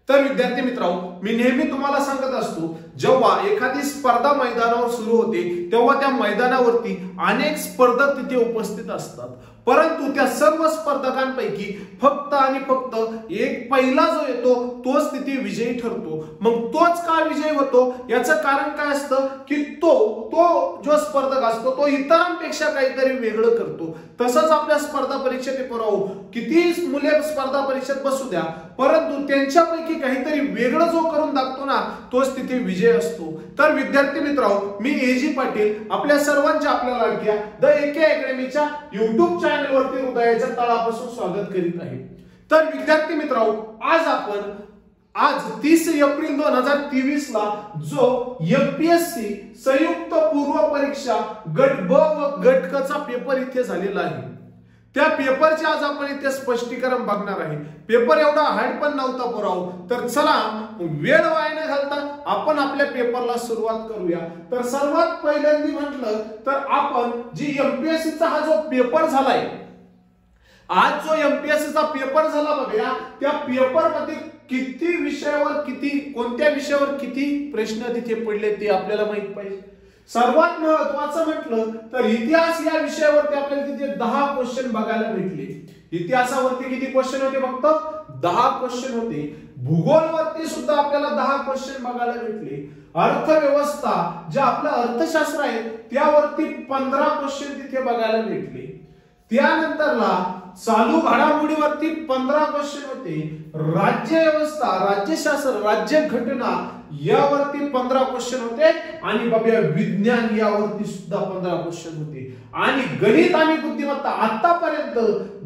तर विद्यार्थी मित्रांनो, मी नेहमी तुम्हाला सांगत असतो, जेव्हा एखादी स्पर्धा मैदानावर सुरू होते तेव्हा त्या मैदानावरती अनेक स्पर्धक तिथे उपस्थित असतात, परंतु त्या सर्व स्पर्धकांपैकी फक्त आणि फक्त एक पहिला जो येतो तोच तिथे विजयी ठरतो। मग तोच का विजयी होतो याचं कारण काय असतं की तो जो स्पर्धक असतो तो इतरांपेक्षा काहीतरी वेगळं करतो। तसंच आपल्या स्पर्धा परीक्षेत किती मुले स्पर्धा परीक्षेत बसू द्या, परंतु त्यांच्यापैकी काहीतरी वेगळं जो करून दाखवतो ना तोच तिथे विजय असतो। तर विद्यार्थी मित्रांनो, मी एजी पाटील आपल्या सर्वांच्या आपल्या लाडक्या द एके अकॅडमीच्या YouTube चॅनल वरती हृदयाच्या तळापासून स्वागत करीत आहे। तर विद्यार्थी मित्रांनो, आज 30 एप्रिल 2023 ला जो एमपीएससी संयुक्त पूर्व परीक्षा गट ब व गट क चा पेपर इथे झालेला आहे, त्या पेपरचे आज आपण इथे स्पष्टीकरण बघणार आहे। पेपर एवढा हार्ड पण नव्हता पुराव, तर चला वेळ वाया न घालता आपण आपल्या पेपरला सुरुवात करूया। तर सर्वात पहिल्यांदा म्हटलं तर आपण जी एमपीएससी चा हा जो पेपर झालाय, आज जो एमपीएससी चा पेपर झाला बघा, त्या पेपर मध्ये किती विषयावर कोणत्या विषयावर किती प्रश्न तिथे पडले ते आपल्याला माहित पाहिजे। सर्वात महत्त्वाचं म्हटलं तर इतिहास या विषयावरती आपल्याला तिथे 10 क्वेश्चन बघायला भेटले। इतिहासावरती किती क्वेश्चन होते? फक्त 10 क्वेश्चन होते। भूगोलवरती सुद्धा आपल्याला 10 क्वेश्चन बघायला भेटले। अर्थव्यवस्था जे आपलं अर्थशास्त्र आहे त्यावरती 15 क्वेश्चन तिथे बघायला भेटले। त्यानंतरला चालू घडामोडीवरती 15 क्वेश्चन होते। राज्य व्यवस्था, राज्यशास्त्र, राज्य घटना यावरती 15 क्वेश्चन होते आणि बाबा विज्ञान यावरती सुद्धा 15 क्वेश्चन होते। आणि गणित आणि बुद्धिमत्ता, आतापर्यंत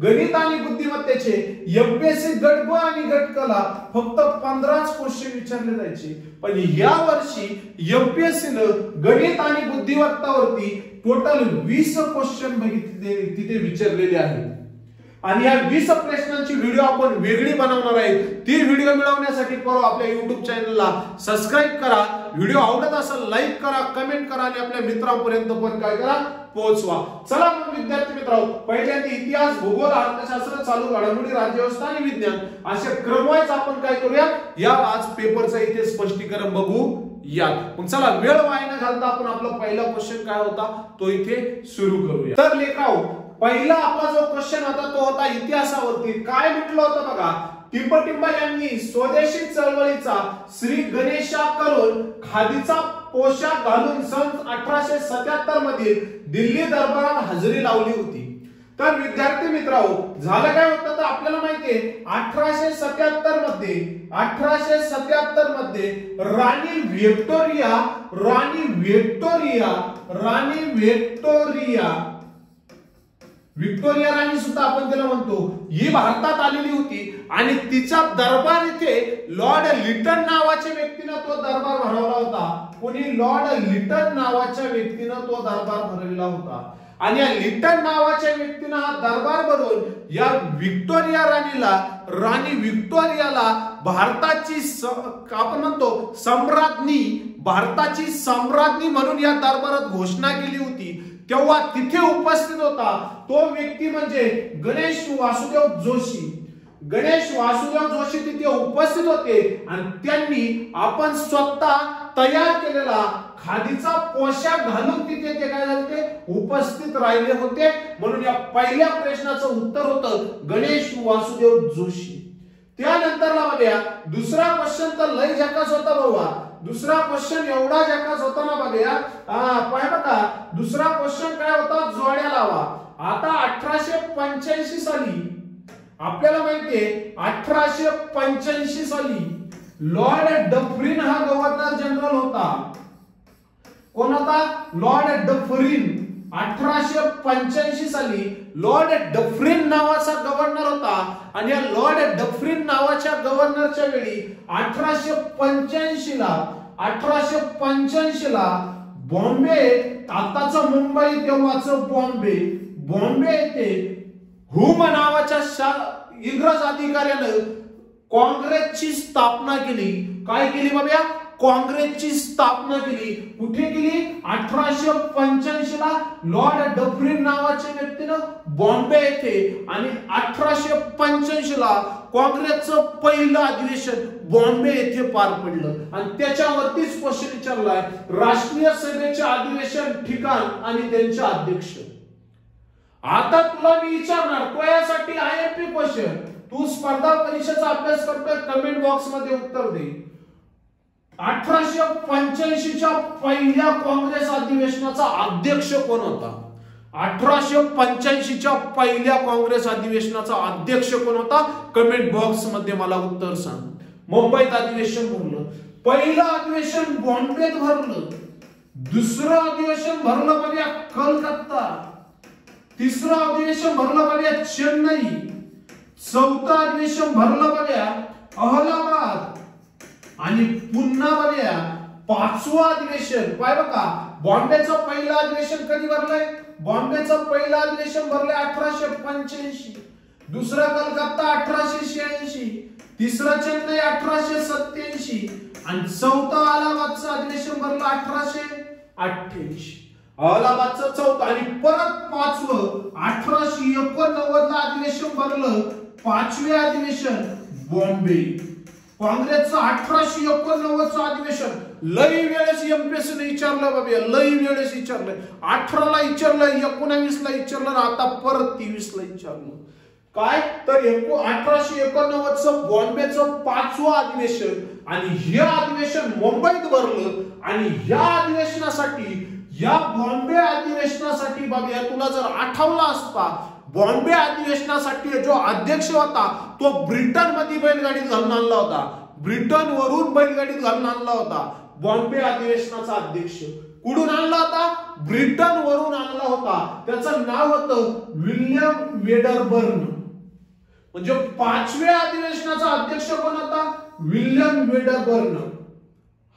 गणित आणि बुद्धिमत्तेचे एमपीएससी गट ब आणि गट क ला फक्त 15च क्वेश्चन विचारले जायचे, पण या वर्षी एमपीएससी ने गणित आणि बुद्धिमत्तावरती टोटल 20 क्वेश्चन तिथे विचारलेले आहेत। आणि या 20 प्रश्नांची व्हिडिओ आपण वेगळी बनवणार आहे। ती व्हिडिओ मिळवण्यासाठी आपल्या YouTube चॅनलला सबस्क्राइब करा, व्हिडिओ आवडत असेल लाईक करा, कमेंट करा आणि आपल्या मित्रांपर्यंत पण काय करा, पोहोचवा। चला मग विद्यार्थी मित्रांनो, पहिल्यांदा इतिहास, भूगोल, अर्थशास्त्र, चालू घडामोडी, राज्यव्यवस्था आणि विज्ञान असे क्रमवाईज आपण काय करूया, या आज पेपरचं इथे स्पष्टीकरण बघू या। मग चला वेळ वाया न घालता आपण आपला पहिला क्वेश्चन काय होता तो इथे सुरू करूया। तर लेखाओ, पहिला आपला जो क्वेश्चन होता तो होता इतिहासावरती। काय म्हटलं होतं बघा, टिंबटिंब यांनी स्वदेशी चळवळीचा श्री गणेशाकडून खादीचा पोशाख घालून सन 1877 मध्ये दिल्ली दरबारात हजेरी लावली होती। तर विद्यार्थी मित्रांनो, झालं काय होतं तर आपल्याला माहितीये 1877 मध्ये राणी व्हिक्टोरिया राणी सुद्धा आपण त्याला म्हणतो, ही भारतात आलेली होती आणि तिचा दरबार इथे लॉर्ड लिटन नावाच्या व्यक्तीने तो दरबार भरवला होता। कोणी? लॉर्ड लिटन नावाच्या व्यक्तीने तो दरबार भरवला होता। आणि या लिटन नावाच्या व्यक्तीने हा दरबार भरून या राणी व्हिक्टोरियाला भारताची आपण म्हणतो सम्राज्ञी, भारताची सम्राज्ञी म्हणून या दरबारात घोषणा केली होती। तेव्हा तिथे उपस्थित होता तो व्यक्ती म्हणजे गणेश वासुदेव जोशी तिथे उपस्थित होते आणि त्यांनी आपण स्वतः तयार केलेला खादीचा पोशाख घालून तिथे ते काय झाले, उपस्थित राहिले होते। म्हणून या पहिल्या प्रश्नाचं उत्तर होतं गणेश वासुदेव जोशी। त्यानंतरला बघा दुसरा क्वेश्चन तर लय झकास होता बाबा। दुसरा क्वेश्चन एवढा झकास होता ना बघा, पाय बघा दुसरा क्वेश्चन काय होता, जोड्या लावा। आता 1885 साली आपल्याला माहितीये 1885 साली लॉर्ड डफरिन हा गव्हर्नर जनरल होता। कोण होता? Lord Dufferin. 1885 साली लॉर्ड डफरिन नावाचा गव्हर्नर होता आणि या लॉर्ड डफरिन नावाच्या गव्हर्नरच्या वेळी 1885 ला बॉम्बे, आताचं मुंबई तेव्हाचं बॉम्बे येथे हुम नावाच्या इंग्रज अधिकाऱ्याने काँग्रेसची स्थापना केली। काय केली बाबा? काँग्रेसची स्थापना केली. कुठे केली? 1885 ला लॉर्ड डफरिन नावाच्या व्यक्तीनं बॉम्बे येथे, आणि 1885 ला काँग्रेसचं पहिलं अधिवेशन बॉम्बे येथे पार पडलं. आणि त्याच्यावरतीच क्वेश्चन विचारलाय, राष्ट्रीय सभेचे अधिवेशन ठिकाण आणि त्यांचे अध्यक्ष. आता तुला मी विचारणार, तो यासाठी IMP क्वेश्चन, तू स्पर्धा परीक्षेचा अभ्यास करतोय, कमेंट बॉक्स मध्ये उत्तर दे. 1885च्या पहिल्या काँग्रेस अधिवेशनाचा अध्यक्ष कोण होता? 1885च्या पहिल्या काँग्रेस अधिवेशनाचा अध्यक्ष कोण होता? कमेंट बॉक्स मध्ये मला उत्तर सांग. मुंबईत अधिवेशन भरलं, पहिलं अधिवेशन बॉम्बेत भरलं, दुसरं अधिवेशन भरलं बघा कलकत्ता, तिसरं अधिवेशन भरलं बघा चेन्नई, चौथं अधिवेशन भरलं बघा अहमदाबाद, आणि पुन्हा बघा पाचवं अधिवेशन. काय बघा, बॉम्बेचं पहिलं अधिवेशन कधी भरलंय? बॉम्बेचं पहिलं अधिवेशन भरलंय 1885, दुसरं कलकत्ता 1886, तिसरं चेन्नई 1887, आणि चौथं अलाहाबादचं अधिवेशन भरलं 1888. अलाहाबादचं चौथं, आणि परत पाचवं 1889 ला अधिवेशन भरलं, पाचवे अधिवेशन बॉम्बे. काँग्रेसचं 1889चं अधिवेशन लई वेळेस MPSC ने विचारलं बाबा, लई वेळेस विचारलं. 18 ला विचारलं, 19 ला विचारलं, आता परत 23 ला विचारलं. काय तर 1889चं बॉम्बेचं पाचवं अधिवेशन, आणि हे अधिवेशन मुंबईत भरलं. आणि या अधिवेशनासाठी, या बॉम्बे अधिवेशनासाठी बाबा तुला जर आठवला असता, बॉम्बे अधिवेशनासाठी जो अध्यक्ष होता तो ब्रिटन मध्ये बैलगाडीत घालून आणला होता, ब्रिटन वरून बैलगाडीत घालून आणला होता. बॉम्बे अधिवेशनाचा अध्यक्ष कुठून आणला होता? ब्रिटन वरून आणला होता. त्याचं नाव होतं विल्यम वेडरबर्न. म्हणजे पाचव्या अधिवेशनाचा अध्यक्ष कोण होता? विल्यम वेडरबर्न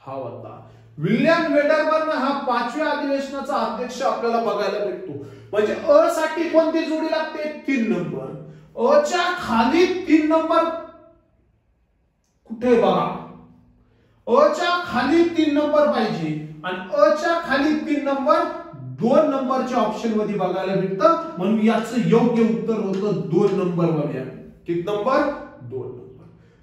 हा होता. विल्यम वेडरबर्न हा पाचव्या अधिवेशनाचा अध्यक्ष आपल्याला बघायला भेटतो. म्हणजे अ साठी कोणती जोडी लागते? 3 नंबर. अ च्या खाली 3 नंबर कुठे बघा, अ च्या खाली 3 नंबर पाहिजे, आणि अ च्या खाली 3 नंबर 2 नंबरच्या ऑप्शन मध्ये बघायला भेटतं. म्हणून याचं योग्य उत्तर होतं 2 नंबर. बघा किती नंबर? 2 नंबर.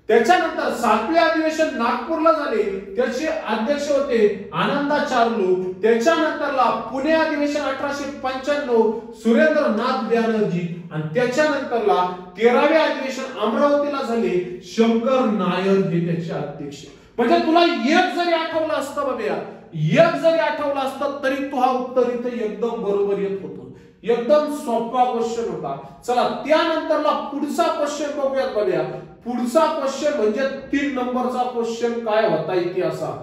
त्याच्यानंतर 7वे अधिवेशन नागपूरला झाले, त्याचे अध्यक्ष होते आनंदाचार्य. त्याच्यानंतरला पुणे अधिवेशन 1895 सुरेंद्रनाथ बॅनर्जी, आणि त्याच्यानंतरला 13वे अधिवेशन अमरावतीला झाले, शंकर नायर हे त्याचे अध्यक्ष. म्हणजे तुला एक जरी आठवलं असतं बाबा, एक जरी आठवलं असतं तरी तो हा उत्तर इथे एकदम बरोबर येत होतो. एकदम सोपा क्वेश्चन होता. चला त्यानंतरला पुढचा क्वेश्चन बघूयात बघूया. पुढचा क्वेश्चन म्हणजे 3 नंबरचा क्वेश्चन काय होता इतिहासात.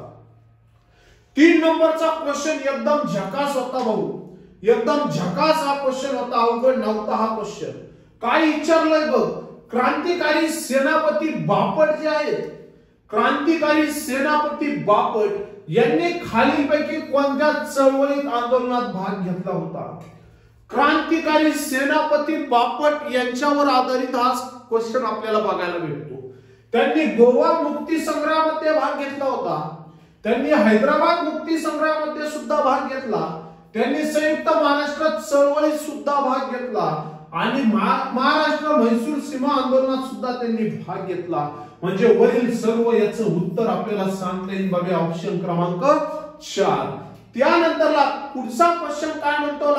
3 नंबरचा क्वेश्चन एकदम झकास होता भाऊ, एकदम झकास हा क्वेश्चन होता, अवघड नव्हता हा क्वेश्चन. काय विचारलंय बघ, क्रांतिकारी सेनापती बापट जे आहेत, क्रांतिकारी सेनापती बापट यांनी खालीलपैकी कोणत्या चळवळीत आंदोलनात भाग घेतला होता? क्रांतिकारी सेनापती बापट यांच्यावर आधारित हा क्वेश्चन आपल्याला बघायला भेटतो. त्यांनी गोवा मुक्ती संग्रामामध्ये भाग घेतला होता, त्यांनी हैदराबाद मुक्ती संग्रामामध्ये सुद्धा भाग घेतला, त्यांनी संयुक्त महाराष्ट्र चळवळीत सुद्धा भाग घेतला, आणि महाराष्ट्र म्हैसूर सीमा आंदोलनात सुद्धा त्यांनी भाग घेतला. म्हणजे वरील सर्व याचं उत्तर आपल्याला सांगता येईल बाबा ऑप्शन क्रमांक 4. त्यानंतरला पुढचा क्वेश्चन काय म्हणतो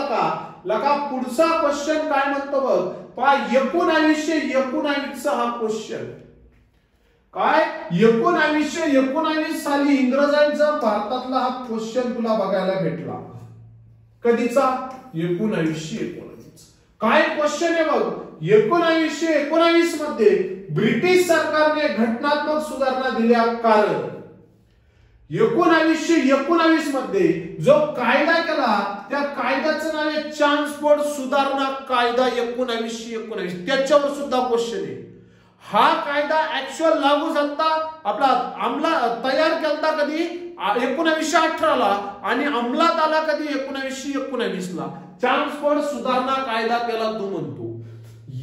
लका पुढचा क्वेश्चन काय म्हणतो बघ, पहा 1919 हा क्वेश्चन. काय 1919 साली इंग्रजांचा भारतातला हा क्वेश्चन तुला बघायला भेटला. कधीचा? 1919. काय क्वेश्चन आहे बघ, 1919 मध्ये ब्रिटिश सरकारने घटनात्मक सुधारणा दिल्या, कारण 1919 मध्ये जो कायदा केला त्या कायद्याचं नाव आहे ट्रान्सपोर्ट सुधारणा कायदा 1919. त्याच्यावर सुद्धा क्वेश्चन आहे. हा कायदा ऍक्च्युअल लागू झाला आपला तयार केला कधी 1918 ला, आणि अंमलात आला कधी 1919 ला. ट्रान्सपोर्ट सुधारणा कायदा केला तो म्हणतो.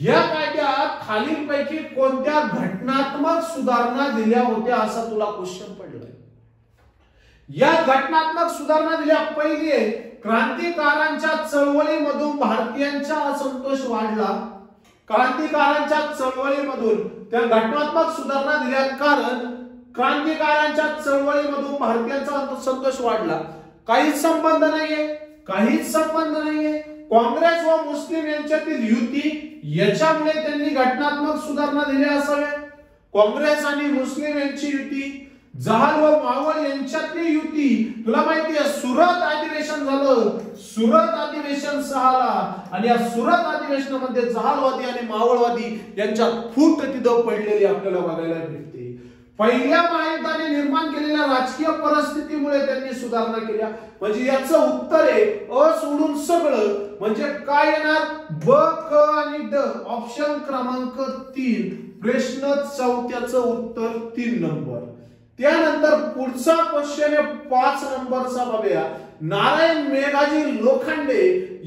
या कायद्यात खालीलपैकी कोणत्या घटनात्मक सुधारणा दिल्या होत्या असा तुला क्वेश्चन पडलाय. या घटनात्मक सुधारणा दिल्या. पहिले, क्रांतिकारांच्या चळवळीमधून भारतीयांचा असंतोष वाढला. क्रांतिकारांच्या चळवळीमधून त्या घटनात्मक सुधारणा दिल्या, कारण क्रांतिकारांच्या चळवळीमधून भारतीयांचा असंतोष वाढला. काहीच संबंध नाहीये, काहीच संबंध नाहीये. काँग्रेस व मुस्लिम यांच्यातील युती, याच्यामुळे त्यांनी घटनात्मक सुधारणा दिल्या असाव्या. काँग्रेस आणि मुस्लिम यांची युती, जहाल व मावळ यांच्यातली युती, तुला माहितीये सुरत अधिवेशन झालं. सुरत अधिवेशन 6ला, आणि या सुरत अधिवेशनामध्ये जहालवादी आणि मावळवादी यांच्यात फूट तिथं पडलेली आपल्याला बघायला भेटते. पहिल्या महायुद्धाने निर्माण केलेल्या राजकीय परिस्थितीमुळे त्यांनी सुधारणा केल्या. म्हणजे याचं उत्तर आहे अ सोडून सगळं. म्हणजे काय येणार? ब, क आणि ड. ऑप्शन क्रमांक 3. प्रश्न 4चं उत्तर 3 नंबर. त्यानंतर पुढचा क्वेश्चन आहे 5 नंबरचा बघूया. नारायण मेघाजी लोखंडे,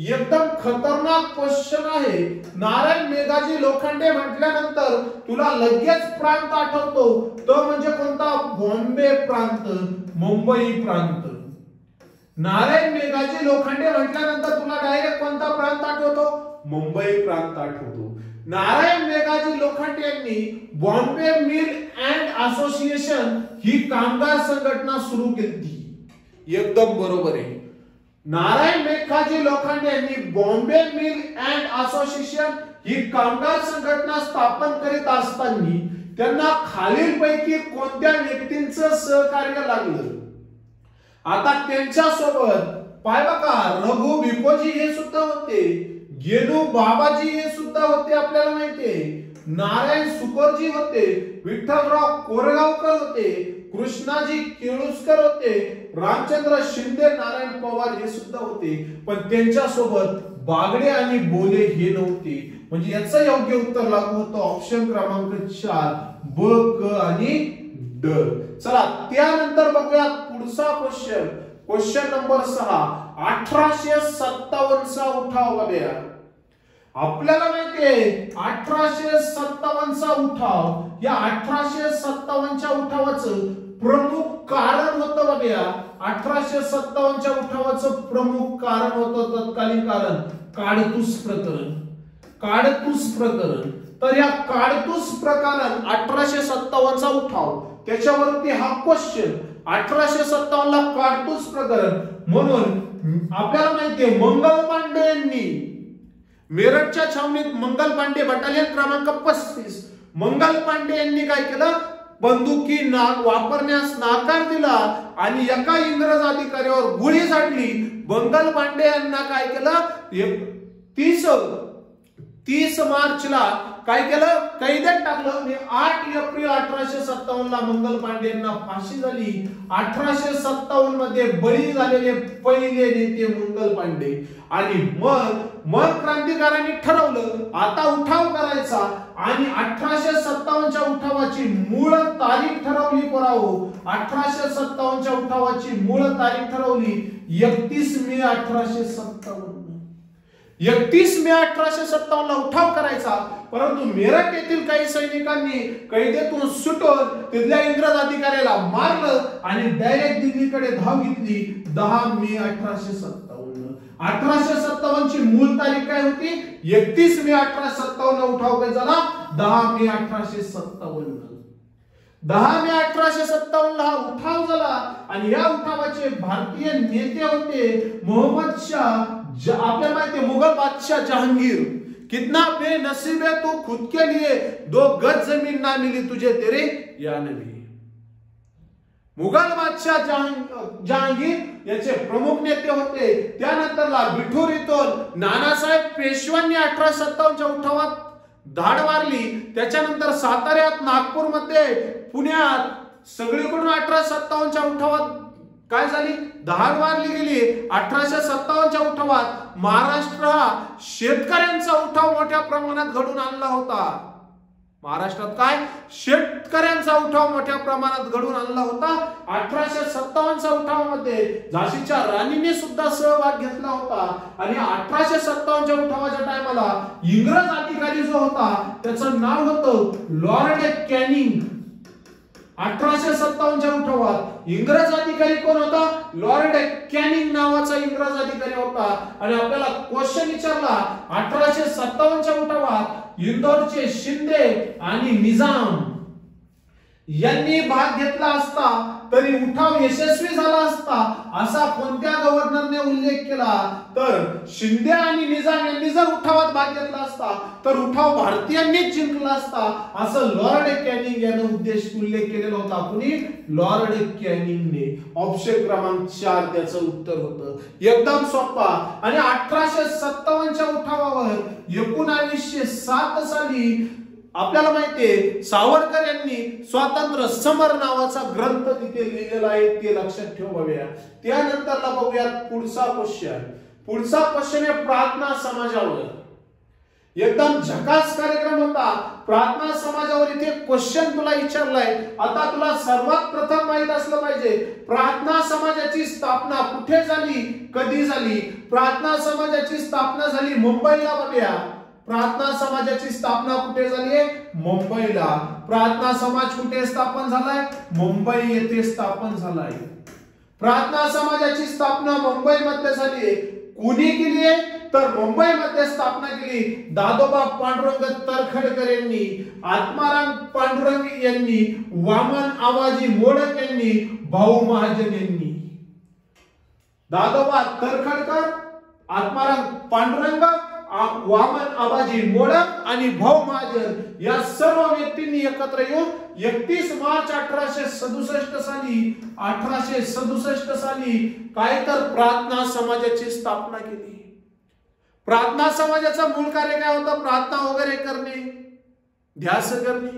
एकदम खतरनाक क्वेश्चन आहे. नारायण मेघाजी लोखंडे म्हटल्यानंतर तुला लगेच प्रांत आठवतो, तो म्हणजे कोणता? बॉम्बे प्रांत, मुंबई प्रांत. नारायण मेघाजी लोखंडे म्हटल्यानंतर तुला डायरेक्ट कोणता प्रांत आठवतो? मुंबई प्रांत आठवतो. नारायण मेघाजी लोखंडे यांनी बॉम्बे मिल अँड असोसिएशन ही कामगार संघटना सुरू केली. एकदम बरोबर आहे. नारायण मेघाजी लोखंडे यांनी बॉम्बे मिल अँड असोसिएशन ही कामगार संघटना स्थापन करीत असताना त्यांना खालीलपैकी कोणत्या व्यक्तींचं सहकार्य लागलं? आता त्यांच्या सोबत पाय बघा, रघु भिकोजी हे सुद्धा होते, गेनू बाबाजी हे सुद्धा होते, आपल्याला माहितीये. नारायण सुकरजी होते, विठ्ठलराव कोरेगावकर होते, कृष्णाजी केळुसकर होते, रामचंद्र शिंदे, नारायण पवार हे सुद्धा होते. पण त्यांच्या सोबत बागडे आणि बोले हे नव्हते. म्हणजे याचं योग्य उत्तर लागू होतं ऑप्शन क्रमांक 4 ब, क आणि ड. चला त्यानंतर बघूया पुढचा क्वेश्चन. Question number 6. 1857 चा उठाव बघूया. आपल्याला माहितीये 1857 चा उठाव, या 1857 च्या उठावाचं प्रमुख कारण होतं बघूया. 1857 च्या उठावाचं प्रमुख कारण होतं, तत्कालीन कारण, काडतूस प्रकरण. काडतूस प्रकरण. तर या काडतूस प्रकरण 1857 चा उठाव, त्याच्यावरती हा क्वेश्चन. 1857 ला काडतूस प्रकरण, म्हणून आपल्याला माहितीये मंगल पांडे यांनी मेरठच्या छावणीत, मंगल पांडे बटालियन क्रमांक 35, मंगल पांडे यांनी काय केलं? बंदुकी वापरण्यास नाकार दिला आणि एका इंग्रज अधिकाऱ्यावर गोळी झाडली. मंगल पांडे यांना काय केलं? 30 मार्चला काय केलं? कैदेत टाकलं. 8 एप्रिल 1857 ला मंगल पांडे यांना फाशी झाली. 1857 मध्ये बळी झालेले पहिले नेते मंगल पांडे. आणि मग क्रांतिकारांनी ठरवलं आता उठाव करायचा, आणि 1857 च्या उठावाची मूळ तारीख ठरवली. पराहो 1857 च्या उठावाची मूळ तारीख ठरवली 31 मे 1857. 31 मे 1857 ला उठाव करायचा. परंतु मेरठ येथील काही सैनिकांनी कैदेतून सुटून तिथल्या इंग्रज अधिकाऱ्याला मारलं आणि डायरेक्ट दिल्लीकडे धाव घेतली. 10 मे 1857. 1857 ची मूळ तारीख काय होती? 31 मे 1857 उठाव काय झाला? 10 मे 1857. 10 मे 1857 ला उठाव झाला. आणि या उठावाचे भारतीय नेते होते मोहम्मद शाह, आपल्याला माहिती मुघल बादशाह जहांगीर. कितना बेनसीब है तू खुद के लिए 2 गज जमीन ना मिली तुझे तेरे या नबी. मुघल बादशाह जहांगीर याचे प्रमुख नेते होते. त्यानंतरला बिठूरीतून नानासाहेब पेशव्यांनी 1857 च्या उठावात धाड मारली. त्याच्यानंतर साताऱ्यात, नागपूरमध्ये, पुण्यात सगळीकडून 1857 च्या उठावात काय झाली? धाड मारली गेली. 1857 च्या उठावात महाराष्ट्र हा शेतकऱ्यांचा उठाव मोठ्या प्रमाणात घडून आणला होता. महाराष्ट्रात काय? शेतकऱ्यांचा उठाव मोठ्या प्रमाणात घडून आणला होता. 1857 च्या उठावामध्ये झाशीच्या राणीने सुद्धा सहभाग घेतला होता. आणि 1857 च्या उठावाच्या टायमाला इंग्रज अधिकारी जो होता त्याचं नाव होतं लॉर्ड कॅनिंग. 1857च्या उठावात इंग्रज अधिकारी कोण होता? लॉर्ड कॅनिंग नावाचा इंग्रज अधिकारी होता. आणि आपल्याला क्वेश्चन विचारला 1857च्या उठावात इंदोरचे शिंदे आणि निजाम यांनी भाग घेतला असता तरी उठाव यशस्वी झाला असता असा कोणत्या गव्हर्नरने उल्लेख केला? तर शिंदे आणि निजाम यांनी जर उठावात भाग घेतला असता तर उठाव भारतीयांनीच जिंकला असता असं लॉर्ड कॅनिंग याने उल्लेख केलेला होता. कुणी? लॉर्ड कॅनिंगने. ऑप्शन क्रमांक 4 त्याचं उत्तर होतं. एकदम सोपा. आणि 1857च्या उठावावर 1907 साली आपल्याला माहितीये सावरकर यांनी स्वातंत्र्य समर नावाचा ग्रंथ तिथे लिहिलेला आहे, ते लक्षात ठेवाव्या. त्यानंतरला बघूयात पुढचा क्वेश्चन. पुढचा क्वेश्चन आहे प्रार्थना समाजावर. एकदम झकास कार्यक्रम होता. प्रार्थना समाजावर इथे क्वेश्चन तुला विचारलाय. आता तुला सर्वात प्रथम माहित असलं पाहिजे प्रार्थना समाजाची स्थापना कुठे झाली, कधी झाली? प्रार्थना समाजाची स्थापना झाली मुंबईला. बघूया प्रार्थना समाजाची स्थापना कुठे झाली आहे? मुंबईला. प्रार्थना समाज कुठे स्थापन झालाय? मुंबई येथे स्थापन झालाय. प्रार्थना समाजाची स्थापना मुंबईमध्ये झाली आहे. कुणी केली आहे? तर मुंबईमध्ये स्थापना केली दादोबा पांडुरंग तरखडकर यांनी, आत्माराम पांडुरंग यांनी, वामन आवाजी मोडक यांनी, भाऊ महाजन यांनी. दादोबा तरखडकर, आत्माराम पांडुरंग, वामन आबाजी मोडक आणि भाऊ महाजन या सर्व व्यक्तींनी एकत्र येऊन 31 मार्च 1867 साली काय तर प्रार्थना समाजाची स्थापना केली. प्रार्थना समाजाचा मूळ कार्य काय होतं? प्रार्थना वगैरे करणे, ध्यास करणे.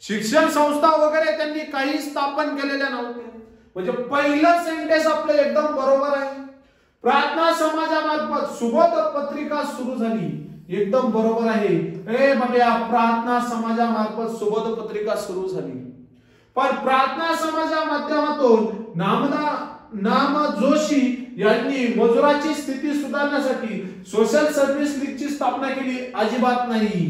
शिक्षण संस्था वगैरे त्यांनी काही स्थापन केलेल्या नव्हत्या. म्हणजे पहिलं सेंटेन्स आपलं एकदम बरोबर आहे. प्रार्थना समाजामार्फत सुबोध पत्रिका सुरू झाली. एकदम बरोबर आहे. प्रार्थना समाजामार्फत सुबोध पत्रिका सुरू झाली. पण प्रार्थना समाजा माध्यमातून नाम जोशी यांनी मजुराची स्थिती सुधारण्यासाठी सोशल सर्व्हिस लीगची स्थापना केली? अजिबात नाही.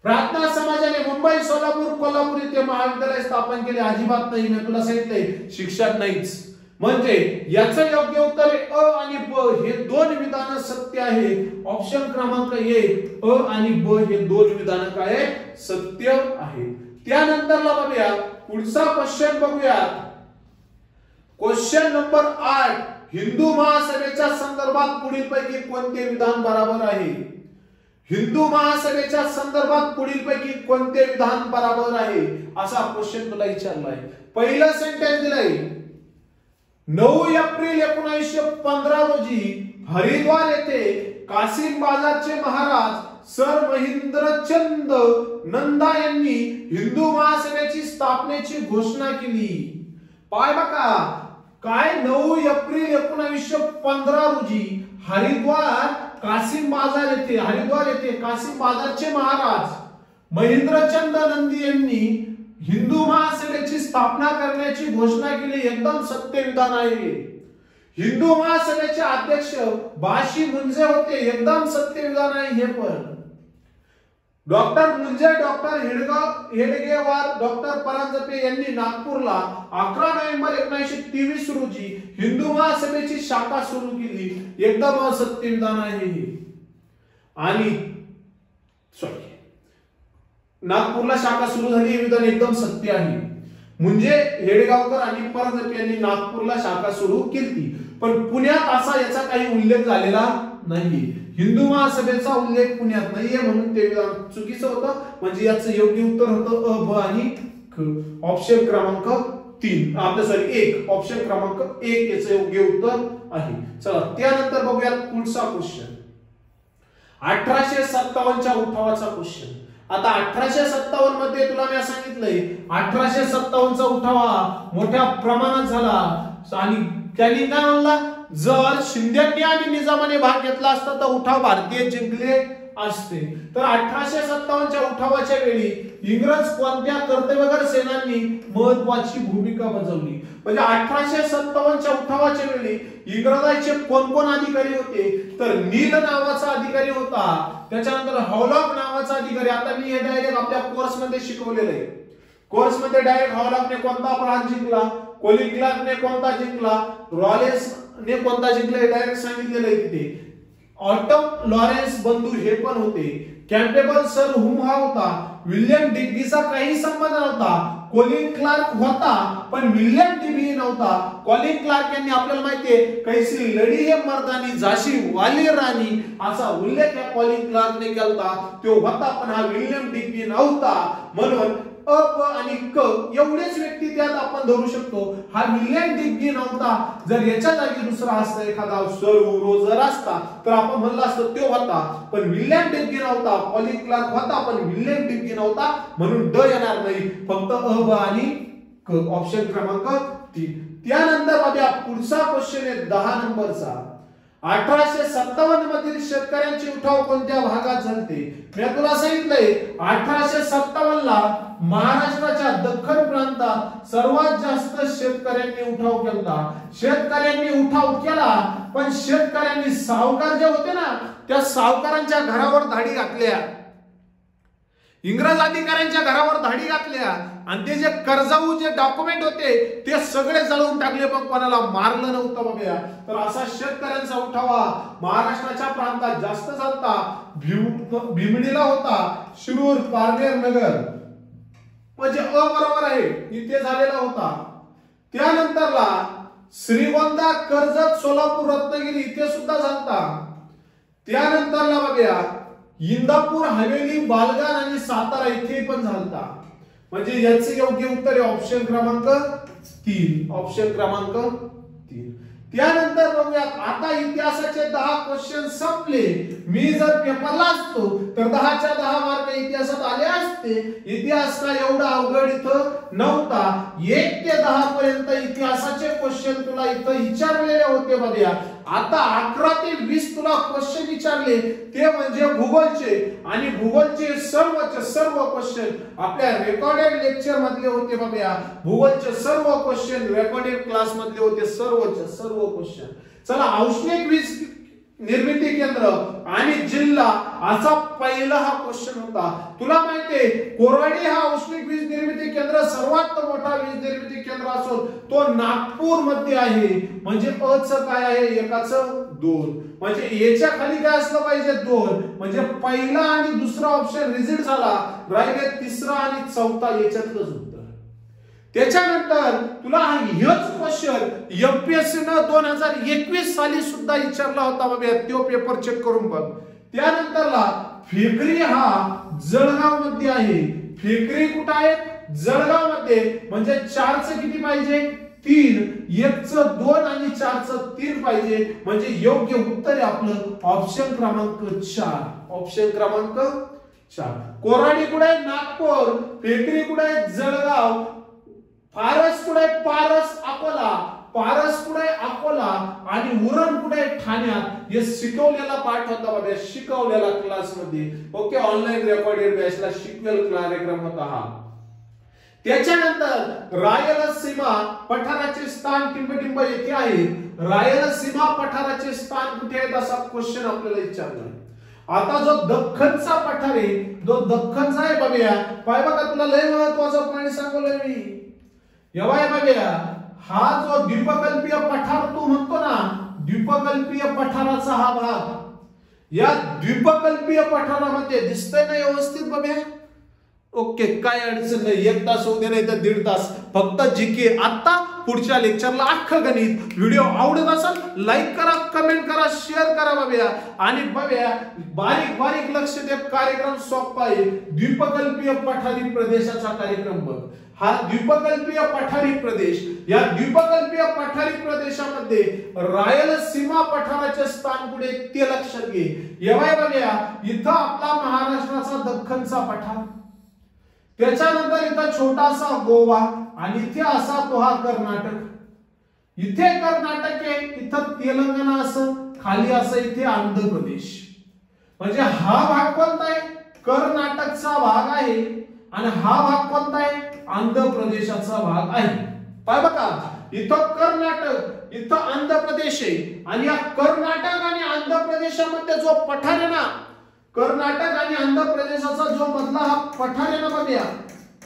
प्रार्थना समाजाने मुंबई, सोलापूर, कोल्हापूर येथे महाविद्यालय स्थापन केले? अजिबात नाही. मी तुला सांगितलंय शिक्षण नाहीच. म्हणजे याचं योग्य उत्तर आहे अ आणि ब हे दोन विधान सत्य आहे. ऑप्शन क्रमांक 1 अ आणि ब हे दोन विधान काय आहे? सत्य आहे. त्यानंतरला बघूया पुढचा क्वेश्चन. बघूया क्वेश्चन नंबर 8. हिंदू महासभेच्या संदर्भात पुढीलपैकी कोणते विधान बरोबर आहे? हिंदू महासभेच्या संदर्भात पुढीलपैकी कोणते विधान बरोबर आहे असा क्वेश्चन तुला विचारलाय. पहिलं सेंटेन्स दिलंय 9 एप्रिल 1915 रोजी हरिद्वार येथे कासिम बाजारचे महाराज सर महेंद्रचंद नंदा यांनी हिंदू महासभेची स्थापनेची घोषणा केली. पाय बघा काय 9 एप्रिल 1915 रोजी हरिद्वार येथे कासिम बाजारचे महाराज महेंद्रचंद नंदी यांनी हिंदू महासभेची स्थापना करण्याची घोषणा केली. एकदम सत्य विधान आहे. हिंदू महासभेचे अध्यक्ष बाशी मुंजे होते. एकदम सत्य विधान आहे हे पण. डॉक्टर मुंजे, डॉक्टर हेडगेवार, डॉक्टर परांजपे यांनी नागपूरला 11 नोव्हेंबर 1923 रोजी हिंदू महासभेची शाखा सुरू केली. एकदम सत्य विधान आहे. आणि नागपूरला शाखा सुरू झाली हे विधान एकदम सत्य आहे. म्हणजे हेडगावकर आणि परांजपे यांनी नागपूरला शाखा सुरू केली. पण पुण्यात असा याचा काही उल्लेख झालेला नाही. हिंदू महासभेचा उल्लेख पुण्यात नाहीये म्हणून ते विधान चुकीचं होतं. म्हणजे याचं योग्य उत्तर होतं अ, ब आणि क. ऑप्शन क्रमांक 3 आपलं 1 ऑप्शन क्रमांक 1 याचं योग्य उत्तर आहे. चला त्यानंतर बघूया पुढचा क्वेश्चन. 1857च्या उठावाचा क्वेश्चन. आता 1857 मध्ये तुला मी सांगितलंय 1857चा उठावा मोठ्या प्रमाणात झाला आणि त्यांनी काय म्हणला जर शिंद्यांनी आणि निजामाने भाग घेतला असता तर उठाव भारतीय जिंकले असते. तर 1857च्या उठावाच्या वेळी इंग्रज कोणत्या कर्तव्यगर सेनांनी महत्वाची भूमिका बजावली? म्हणजे 1857च्या उठावाच्या वेळी इंग्रजांचे कोण कोण अधिकारी होते? तर नील नावाचा अधिकारी होता. त्याच्यानंतर हॉलॉक नावाचा अधिकारी. आता मी हे डायरेक्ट आपल्या कोर्स मध्ये शिकवलेलं आहे. कोर्स मध्ये डायरेक्ट हॉलॉकने कोणता प्रांत जिंकला, कोलिन क्लार्कने कोणता जिंकला, रॉलेसने कोणता जिंकला हे डायरेक्ट सांगितलेलं आहे तिथे. ऑटम लॉरेन्स बंधू हे पण होते. कॅम्पेबल सर हुम हा होता. विल्यम डिग्गीचा काही संबंध नव्हता. कोलिन क्लार्क होता पण विल्यम डिग्गी नव्हता. कोलिन क्लार्क यांनी आपल्याला माहितीये कैसी लढी हे मर्दानी जाशी वाली राणी असा उल्लेख या कोलिन क्लार्कने केलता. तो होता पण हा विल्यम डिग्गी नव्हता. म्हणून अ प आणि क एवढेच व्यक्ती त्यात आपण धरू शकतो. हा विल्यम डिग्गी नव्हता. जर याच्या जागी दुसरा असता एखादा सर उरो जर असता तर आपण म्हणलं असतं तो होता पण विल्यम डिग्गी नव्हता. कोलिन क्लार्क होता पण विल्यम डिग्गी नव्हता म्हणून ड येणार नाही. फक्त अ ब आणि क. ऑप्शन क्रमांक 3. त्यानंतर बघा पुढचा क्वेश्चन आहे 10 नंबरचा. 1857 मधील शेतकऱ्यांचे उठाव कोणत्या भागात झाले? मी तुला सांगितलंय 1857 ला महाराष्ट्राच्या दख्खन प्रांतात सर्वात जास्त शेतकऱ्यांनी उठाव केला. शेतकऱ्यांनी उठाव केला पण शेतकऱ्यांनी सावकार जे होते ना त्या सावकारांच्या घरावर धाडी घातल्या. इंग्रज अधिकाऱ्यांच्या घरावर धाडी घातल्या आणि ते जे कर्जाऊ जे डॉक्युमेंट होते ते सगळे जळवून टाकले पण कोणाला मारलं नव्हतं बघा. तर असा शेतकऱ्यांचा उठाव महाराष्ट्राच्या प्रांतात जास्त झालता. भीमडीला होता, शिरूर, पारनेर नगर म्हणजे अ बरोबर आहे इथे झालेला होता. त्यानंतरला श्रीगोंदा, कर्जत, सोलापूर, रत्नागिरी इथे सुद्धा झालता. त्यानंतरला बघा इंदापूर, हवेली, बालगान आणि सातारा इथे पण झालता. म्हणजे याचे योग्य उत्तर आहे ऑप्शन क्रमांक 3. ऑप्शन क्रमांक 3. त्यानंतर बघूया आता इतिहासाचे 10 क्वेश्चन संपले. मी जर पेपरला असतो तर 10च्या 10 मार्क इतिहासात आले असते. इतिहास का एवढा अवघड इथं नव्हता. 1 ते 10 पर्यंत इतिहासाचे क्वेश्चन तुला इथं विचारलेले होते बघा. आता 11 ते 20 तुला क्वेश्चन विचारले ते म्हणजे भूगोलचे आणि भूगोलचे सर्व क्वेश्चन आपल्या रेकॉर्डेड लेक्चर मधले होते बघा. भूगोलचे सर्व क्वेश्चन रेकॉर्डेड क्लास मधले होते सर्व क्वेश्चन. चला औष्णिक वीज निर्मिती केंद्र आणि जिल्हा असा पहिला हा क्वेश्चन होता. तुला माहितीये कोराडी हा औष्णिक वीज निर्मिती केंद्र सर्वात मोठा वीज निर्मिती केंद्र असून तो नागपूर मध्ये आहे. म्हणजे अ च काय आहे एकाच 2 म्हणजे याच्या खाली काय असलं पाहिजे 2 म्हणजे पहिला आणि दुसरा ऑप्शन रिजेक्ट झाला. राहिले तिसरा आणि चौथा याच्यातलंच उत्तर. त्याच्यानंतर तुला हेच क्वेश्चन एमपीएससी न 2021 साली सुद्धा विचारला होता बाबा. तो पेपर चेक करून बघ. त्यानंतरला फेकरी हा जळगाव मध्ये आहे. फेकरी कुठं आहे? जळगाव मध्ये. म्हणजे 4 च किती पाहिजे 3, 1 च 2 आणि 4 च 3 पाहिजे. म्हणजे योग्य उत्तर आहे आपलं ऑप्शन क्रमांक 4. ऑप्शन क्रमांक 4. कोराडी कुठे आहे? नागपूर. फेकरी कुठे आहे? जळगाव. पारस कुठे आहे? पारस अकोला. पारस कुठे आहे? अकोला. आणि उरण कुठे आहे? ठाण्यात. हे शिकवलेला पाठ होता बाबा शिकवलेला क्लास मध्ये. ओके ऑनलाईन रेकॉर्डेड बॅचला शिकवेल कार्यक्रम होता हा. त्याच्यानंतर रायलसीमा पठाराचे स्थान टिंबटिंब येथे आहे. रायलसीमा पठाराचे स्थान कुठे आहे असा क्वेश्चन आपल्याला विचारला. आता जो दख्खनचा पठार आहे जो दख्खनचा आहे बघूया. पाय बघा तुला लय महत्वाचा पॉइंट सांगलोय मी. एवढा बघूया हा जो द्वीपकल्पीय पठार तू म्हणतो ना द्वीपकल्पीय पठाराचा हा भाग. या द्वीपकल्पीय पठारामध्ये दिसतंय ना व्यवस्थित बघूया. ओके काय अडचण नाही. 1 तास होऊ दे नाही तर 1.5 तास फक्त जीके. आता पुढच्या लेक्चरला अख्खं गणित. व्हिडिओ आवडत असेल लाईक करा, कमेंट करा, शेअर करा बघूया. आणि बघूया बारीक बारीक लक्ष द्या. कार्यक्रम सोपा आहे. द्वीपकल्पीय पठारी प्रदेशाचा कार्यक्रम बघ. हा द्वीपकल्पीय पठारी प्रदेश. या द्वीपकल्पीय पठारी प्रदेशामध्ये रायलसीमा पठाराचे स्थान कुठे ते लक्षात घे. एवढा बघूया इथं आपला महाराष्ट्राचा दख्खनचा पठार. त्याच्यानंतर इथं छोटासा गोवा आणि इथे असा तो हा कर्नाटक. इथे कर्नाटक आहे, इथं तेलंगणा असं, खाली असं इथे आंध्र प्रदेश. म्हणजे हा भाग कोणता आहे? कर्नाटकचा भाग आहे आणि हा भाग कोणता आहे? आंध्र प्रदेशाचा भाग आहे. पाय बघा इथं कर्नाटक इथं आंध्र प्रदेश आहे आणि या कर्नाटक आणि आंध्र प्रदेशामध्ये जो पठार आहे ना कर्नाटक आणि आंध्र प्रदेशाचा जो मधला हा पठार आहे ना बघूया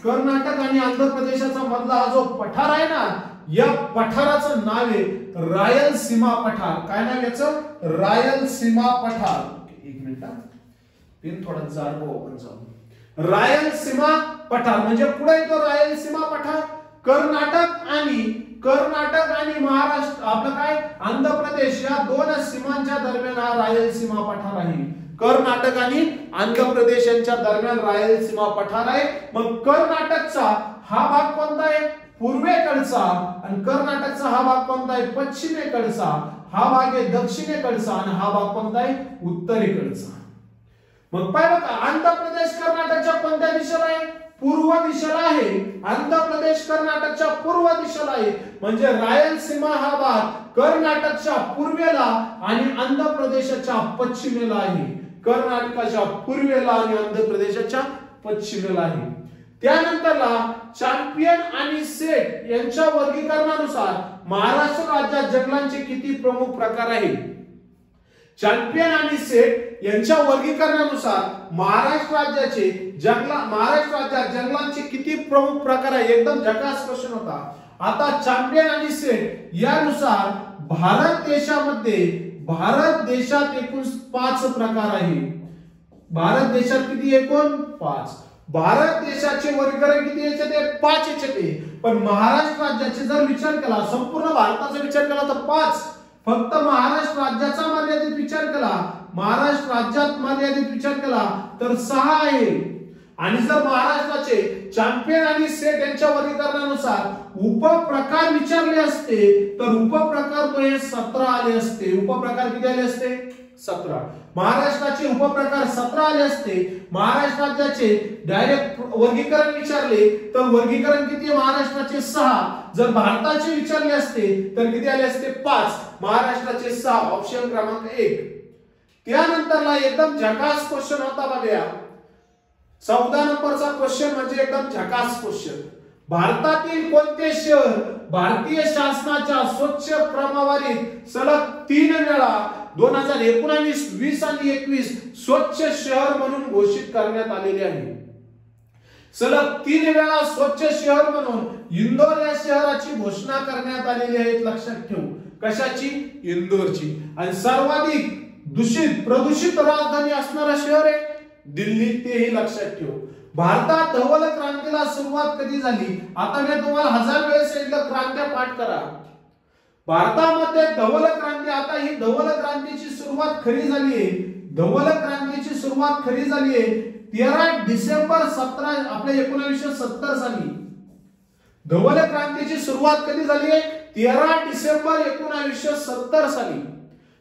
कर्नाटक आणि आंध्र प्रदेशाचा मधला हा जो पठार आहे ना, या पठाराचं नाव आहे रायलसीमा पठार. काय नाव याचं? रायलसीमा पठार. एक मिनिट, पेन थोडा जाड ओपन जाऊ. रायलसीमा पठार म्हणजे पुढे येतो रायलसीमा पठार. कर्नाटक आणि महाराष्ट्र आपलं काय आंध्र प्रदेश या दोन सीमांच्या दरम्यान हा रायलसीमा पठार आहे. कर्नाटक आणि आंध्र प्रदेश यांच्या दरम्यान रायलसीमा पठार आहे. मग कर्नाटकचा हा भाग कोणता आहे? पूर्वेकडचा. आणि कर्नाटकचा हा भाग कोणता आहे? पश्चिमेकडचा. हा भाग आहे दक्षिणेकडचा आणि हा भाग कोणता आहे? उत्तरेकडचा. मग पाहिलं का, आंध्र प्रदेश कर्नाटकच्या कोणत्या दिशेला आहे? पूर्व दिशेला आहे. आंध्र प्रदेश कर्नाटकच्या पूर्व दिशेला आहे. म्हणजे रायलसीमा हा भाग कर्नाटकच्या पूर्वेला आणि आंध्र प्रदेशाच्या पश्चिमेला आहे. कर्नाटकाच्या पूर्वेला आणि आंध्र प्रदेशाच्या पश्चिमेला आहे. त्यानंतरला चॅम्पियन आणि सेट यांच्या वर्गीकरणानुसार महाराष्ट्र राज्यात जंगलांचे किती प्रमुख प्रकार आहेत? चॅम्पियन आणि सेट यांच्या वर्गीकरणानुसार महाराष्ट्र राज्यात जंगलांचे किती प्रमुख प्रकार आहेत? एकदम झकास क्वेश्चन होता. आता चॅम्पियन आणि सेट यानुसार भारत देशात एकूण 5 प्रकार आहे. भारत देशात किती? एकूण 5. भारत देशाचे वर्गीकरण किती याचे? 5 याचे. पण महाराष्ट्र राज्याचे जर विचार केला, संपूर्ण भारताचा विचार केला तर 5. फक्त महाराष्ट्र राज्याचा मर्यादित विचार केला, महाराष्ट्र राज्यात मर्यादित विचार केला तर 6 आहे. आणि जर महाराष्ट्राचे चॅम्पियन आणि सेट यांच्या वर्गीकरणानुसार उपप्रकार विचारले असते तर उपप्रकार 17 आले असते. उपप्रकार किती आले असते? 17. महाराष्ट्राचे उपप्रकार 17 आले असते. महाराष्ट्र राज्याचे डायरेक्ट वर्गीकरण विचारले तर वर्गीकरण किती? महाराष्ट्राचे 6. जर भारताचे विचारले असते तर किती आले असते? 5. महाराष्ट्राचे 6. ऑप्शन क्रमांक 1. त्यानंतरला एकदम झकास क्वेश्चन होता बघा. 14 नंबरचा क्वेश्चन म्हणजे एकदम झकास क्वेश्चन. भारतातील कोणते शहर भारतीय शासनाच्या स्वच्छ क्रमवारीत सलग 3 वेळा 2019, 20 आणि 21 स्वच्छ शहर म्हणून घोषित करण्यात आलेले आहे? सलग 3 वेळा स्वच्छ शहर म्हणून इंदोर या शहराची घोषणा करण्यात आलेली आहे. लक्षात ठेवू. कशाची? इंदोरची. आणि सर्वाधिक प्रदूषित राजधानी असणारा शहर आहे दिल्ली. तेही लक्षात ठेवू. भारतात धवल क्रांतीला सुरुवात कधी झाली? आता मी तुम्हाला 1000 वेळेस सांगितलं क्रांत्या पाठ करा. भारतामध्ये धवल क्रांती, आता ही धवल क्रांतीची सुरुवात खरी झाली आहे. धवल क्रांतीची सुरुवात खरी झाली आहे 13 डिसेंबर 1970 साली. धवल क्रांतीची सुरुवात कधी झाली आहे? 13 डिसेंबर 1970 साली.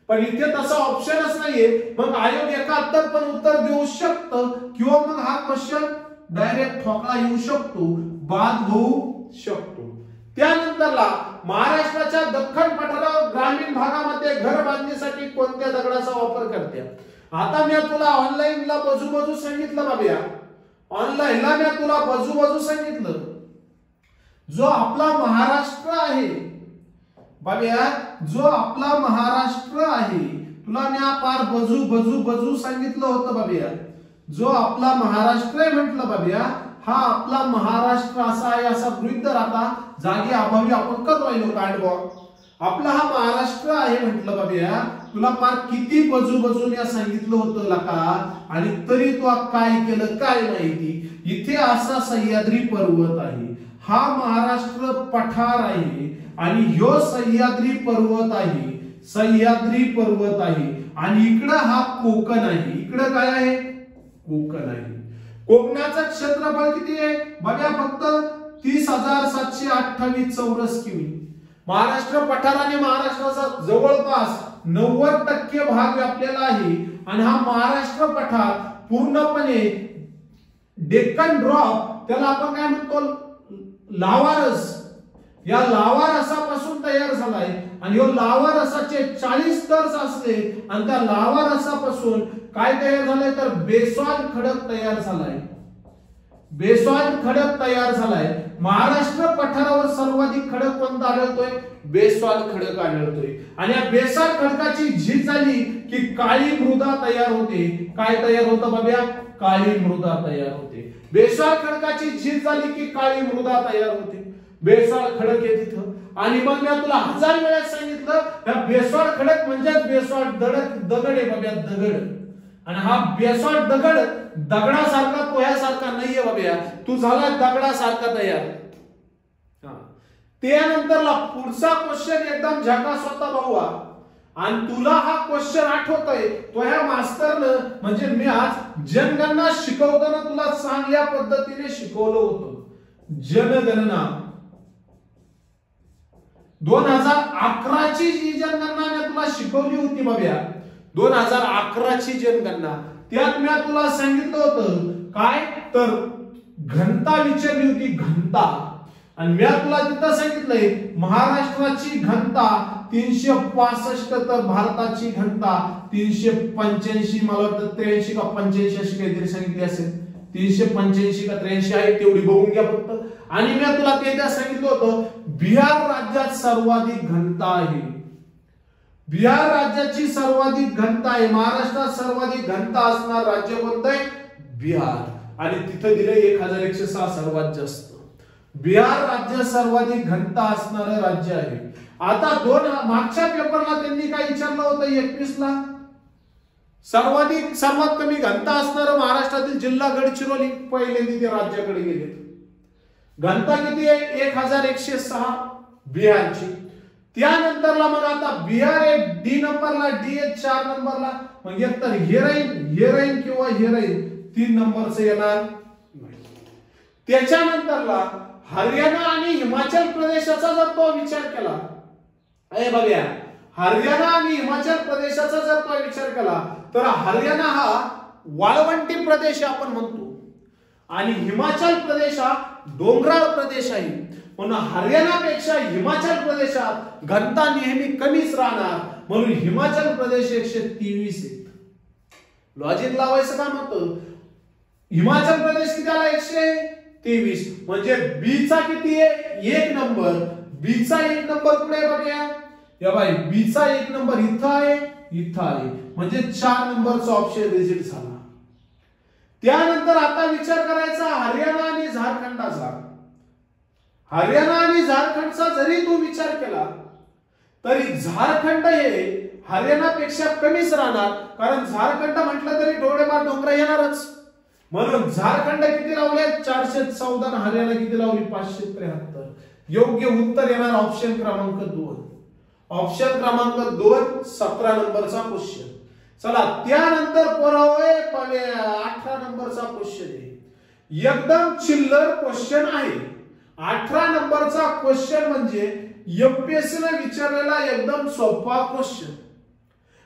पण इथे तसा ऑप्शनच नाहीये. मग आयोग 71 पण उत्तर देऊ शकतं किंवा मग हा क्वेश्चन डायरेक्ट ठोकळा येऊ शकतो, बाद होऊ शकतो. त्यानंतरला महाराष्ट्राच्या दख्खन पठारावर ग्रामीण भागामध्ये घर बांधण्यासाठी कोणत्या दगडाचा वापर करते? आता मी तुला ऑनलाईनला बाजू सांगितलं बाबा. ऑनलाईनला मी तुला बाजू सांगितलं. जो आपला महाराष्ट्र आहे बाबा, जो आपला महाराष्ट्र आहे, तुला मी पार बाजू सांगितलं होतं बाबा. जो आपला महाराष्ट्र आहे म्हटलं बाबा, हा आपला महाराष्ट्र असा आहे असा गृहीत धर. आता जागे अभावी आपण करतोय कांडबॉ. आपला हा महाराष्ट्र आहे म्हटलं बाबा. तुला पार किती बाजू मी सांगितलं होतं लका, आणि तरी तू काय केलं काय माहिती? इथे असा सह्याद्री पर्वत आहे, हा महाराष्ट्र पठार आहे आणि ह्यो सह्याद्री पर्वत आहे. आणि इकडं हा कोकण आहे. इकडं काय आहे? कोकण आहे. कोकणाचं क्षेत्रफळ किती आहे बघा? फक्त 30,728 चौरस किमी. महाराष्ट्र पठाराने महाराष्ट्राचा जवळपास 90% भाग व्यापलेला आहे. आणि हा महाराष्ट्र पठार पूर्णपणे डेक्कन ड्रॉप, त्याला आपण काय म्हणतो? लावारस. या लावारसापासून तयार झालाय. आणि यो लावारसाचे 40 स्तर असले आणि त्या लावारसापासून काय तयार झालंय तर बेसॉल्ट खडक तयार झालाय. बेसॉल्ट खडक तयार झालाय. महाराष्ट्र पठारावर सर्वाधिक खडक कोणता आढळतोय? बेसॉल्ट खडक आढळतोय. आणि या बेसॉल्ट खडकाची झीज झाली की काळी मृदा तयार होते. काय तयार होतं बाबा? काळी मृदा तयार होते. बेसाळ खडकाची झीज झाली की काळी मृदा तयार होते. बेसाळ खडक आहे तिथं. आणि मग मी तुला 1000 वेळा सांगितलं त्या बेसाळ खडक म्हणजे बेसाळ दगड आहे बाबा, दगड. आणि हा बेसाळ दगड दगडासारखा पोह्यासारखा नाहीये बाबा, तू झाला दगडासारखा तयार. त्यानंतरला पुढचा क्वेश्चन एकदम झकास होता भाऊआ. आणि तुला हा क्वेश्चन आठवतोय तो ह्या मास्तरनं म्हणजे मी आज जनगणना शिकवताना तुला चांगल्या पद्धतीने शिकवलं होतं. जनगणना 2011 ची जी जनगणना मी तुला शिकवली होती बाब्या, 2011 ची जनगणना, त्यात मी तुला सांगितलं होतं काय तर घनता विचारली होती, घनता. आणि मी तुला तिथं सांगितलंय महाराष्ट्राची घनता 365 तर भारताची घनता 385, मला वाटतं 83 का 85 अशी काहीतरी सांगितली असेल. 385 का 83 आहे, तेवढी बघून घ्या फक्त. आणि मी तुला ते सांगितलं होतं बिहार राज्यात सर्वाधिक घनता आहे. बिहार राज्याची सर्वाधिक घनता आहे. महाराष्ट्रात सर्वाधिक घनता असणार राज्य कोणतं आहे? बिहार. आणि तिथं दिलंय 1106 सर्वात जास्त. बिहार राज्य सर्वाधिक घनता असणारं राज्य आहे. आता मागच्या पेपरला त्यांनी काय विचारलं होतं 21 ला? सर्वात कमी घनता असणारं महाराष्ट्रातील जिल्हा गडचिरोली पहिले तिथे राज्याकडे गेले. घनता किती आहे? 1106 बिहारची. त्यानंतरला मग आता बिहार आहे डी नंबरला, डी आहे 4 नंबरला. मग एक तर हे राहील किंवा हे राहील 3 नंबरचं येणार. त्याच्यानंतरला हरियाणा आणि हिमाचल प्रदेशाचा जर तो विचार केला, अरे बघा, हरियाणा आणि हिमाचल प्रदेशाचा जर तो विचार केला तर हरियाणा हा वाळवंटी प्रदेश आपण म्हणतो आणि हिमाचल प्रदेश हा डोंगराळ प्रदेश आहे. म्हणून हरियाणापेक्षा हिमाचल प्रदेशात घनता नेहमी कमीच राहणार. म्हणून हिमाचल प्रदेश 123 आहे. लॉजिक लावायचं काम होतं. हिमाचल प्रदेश किती आला? 123. म्हणजे बी चा किती आहे? 1 नंबर. बी चा 1 नंबर कुठे बघूया या बाई. बी चा 1 नंबर इथं आहे, इथं आहे. म्हणजे 4 नंबरचा ऑप्शन रिजेक्ट झाला. त्यानंतर आता विचार करायचा हरियाणा आणि झारखंडचा. हरियाणा आणि झारखंडचा जरी तू विचार केला तरी झारखंड हे हरियाणापेक्षा कमीच राहणार. कारण झारखंड म्हटलं तरी डोळेमार डोंगर येणारच. म्हणून झारखंड किती लावले? 414. हरियाणा किती लावली? 573. योग्य उत्तर येणार ऑप्शन क्रमांक 2. ऑप्शन क्रमांक 2 17 नंबरचा क्वेश्चन. चला त्यानंतर 18 नंबरचा क्वेश्चन आहे. एकदम चिल्लर क्वेश्चन आहे. 18 नंबरचा क्वेश्चन म्हणजे एमपीएससी ने विचारलेला एकदम सोपा क्वेश्चन.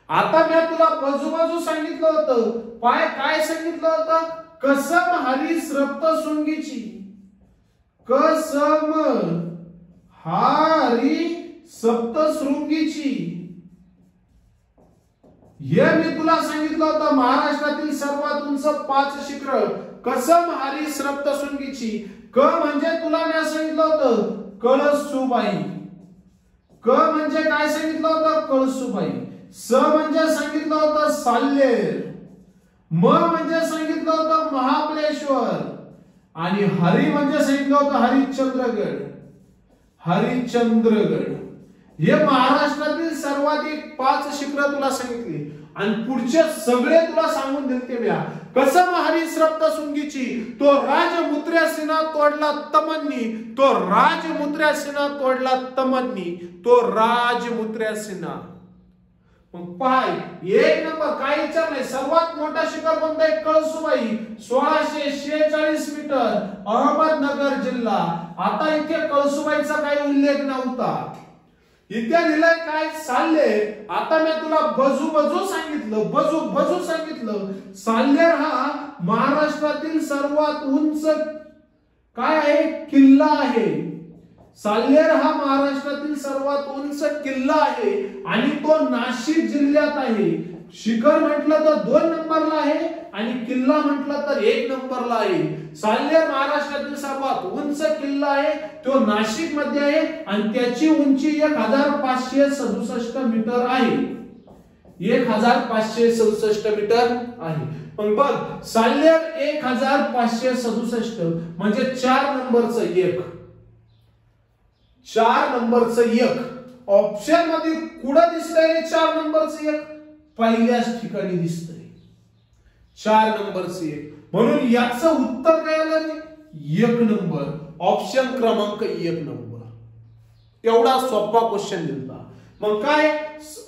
आता मी तुला बाजू सांगितलं होतं. काय सांगितलं होतं? कसम हारी सप्तशृंगीची. कसम हारी सप्तशृंगीची. हे मी तुला सांगितलं होतं महाराष्ट्रातील सर्वात उंच 5 शिखर कसम हारी सप्तशृंगीची. क म्हणजे तुला मी सांगितलं होतं कळसुबाई. क म्हणजे काय सांगितलं होतं? कळसुबाई. स म्हणजे सांगितलं होतं साल्हेर. म म्हणजे सांगितलं होतं महाबळेश्वर. आणि हरी म्हणजे सांगितलं होतं हरिश्चंद्रगड. हरिश्चंद्रगड हे महाराष्ट्रातील सर्वाधिक 5 शिखर तुला सांगितली. आणि पुढचे सगळे तुला सांगून दिलते म्या. कसम हारी सप्तशृंगीची. तो राजमुद्र्यासीना तोडला तमन्नी. तो राजमुद्र्यासीना तोडला तमन्नी. तो राजमुद्र्यासीना. मग पाय 1 नंबर काय विचारलंय? सर्वात मोठा शिखर कोणता आहे? कळसुबाई 1646 मीटर, अहमदनगर जिल्हा. आता इथे कळसुबाईचा काही उल्लेख नव्हता. इथे दिलंय काय? साल्हेर. आता मी तुला बजू सांगितलं. साल्हेर हा महाराष्ट्रातील सर्वात उंच काय आहे? किल्ला आहे. साल्हेर हा महाराष्ट्रातील सर्वात उंच किल्ला आहे आणि तो नाशिक जिल्ह्यात आहे. शिखर म्हटलं तर 2 नंबरला आहे आणि किल्ला म्हटलं तर 1 नंबरला आहे. साल्हेर महाराष्ट्रातील सर्वात उंच किल्ला आहे. तो नाशिक मध्ये आहे आणि त्याची उंची 1567 मीटर आहे. 1567 मीटर आहे. मग बघ साल्हेर 1567 म्हणजे 4 नंबरचं 1. 4 नंबरचं 1 ऑप्शन मध्ये कुठं दिसतंय? 4 नंबरचं 1 पहिल्याच ठिकाणी दिसतंय. 4 नंबरचं 1 म्हणून याचं उत्तर काय आलं? 1 नंबर. ऑप्शन क्रमांक 1 नंबर. एवढा सोपा क्वेश्चन दिलता. मग काय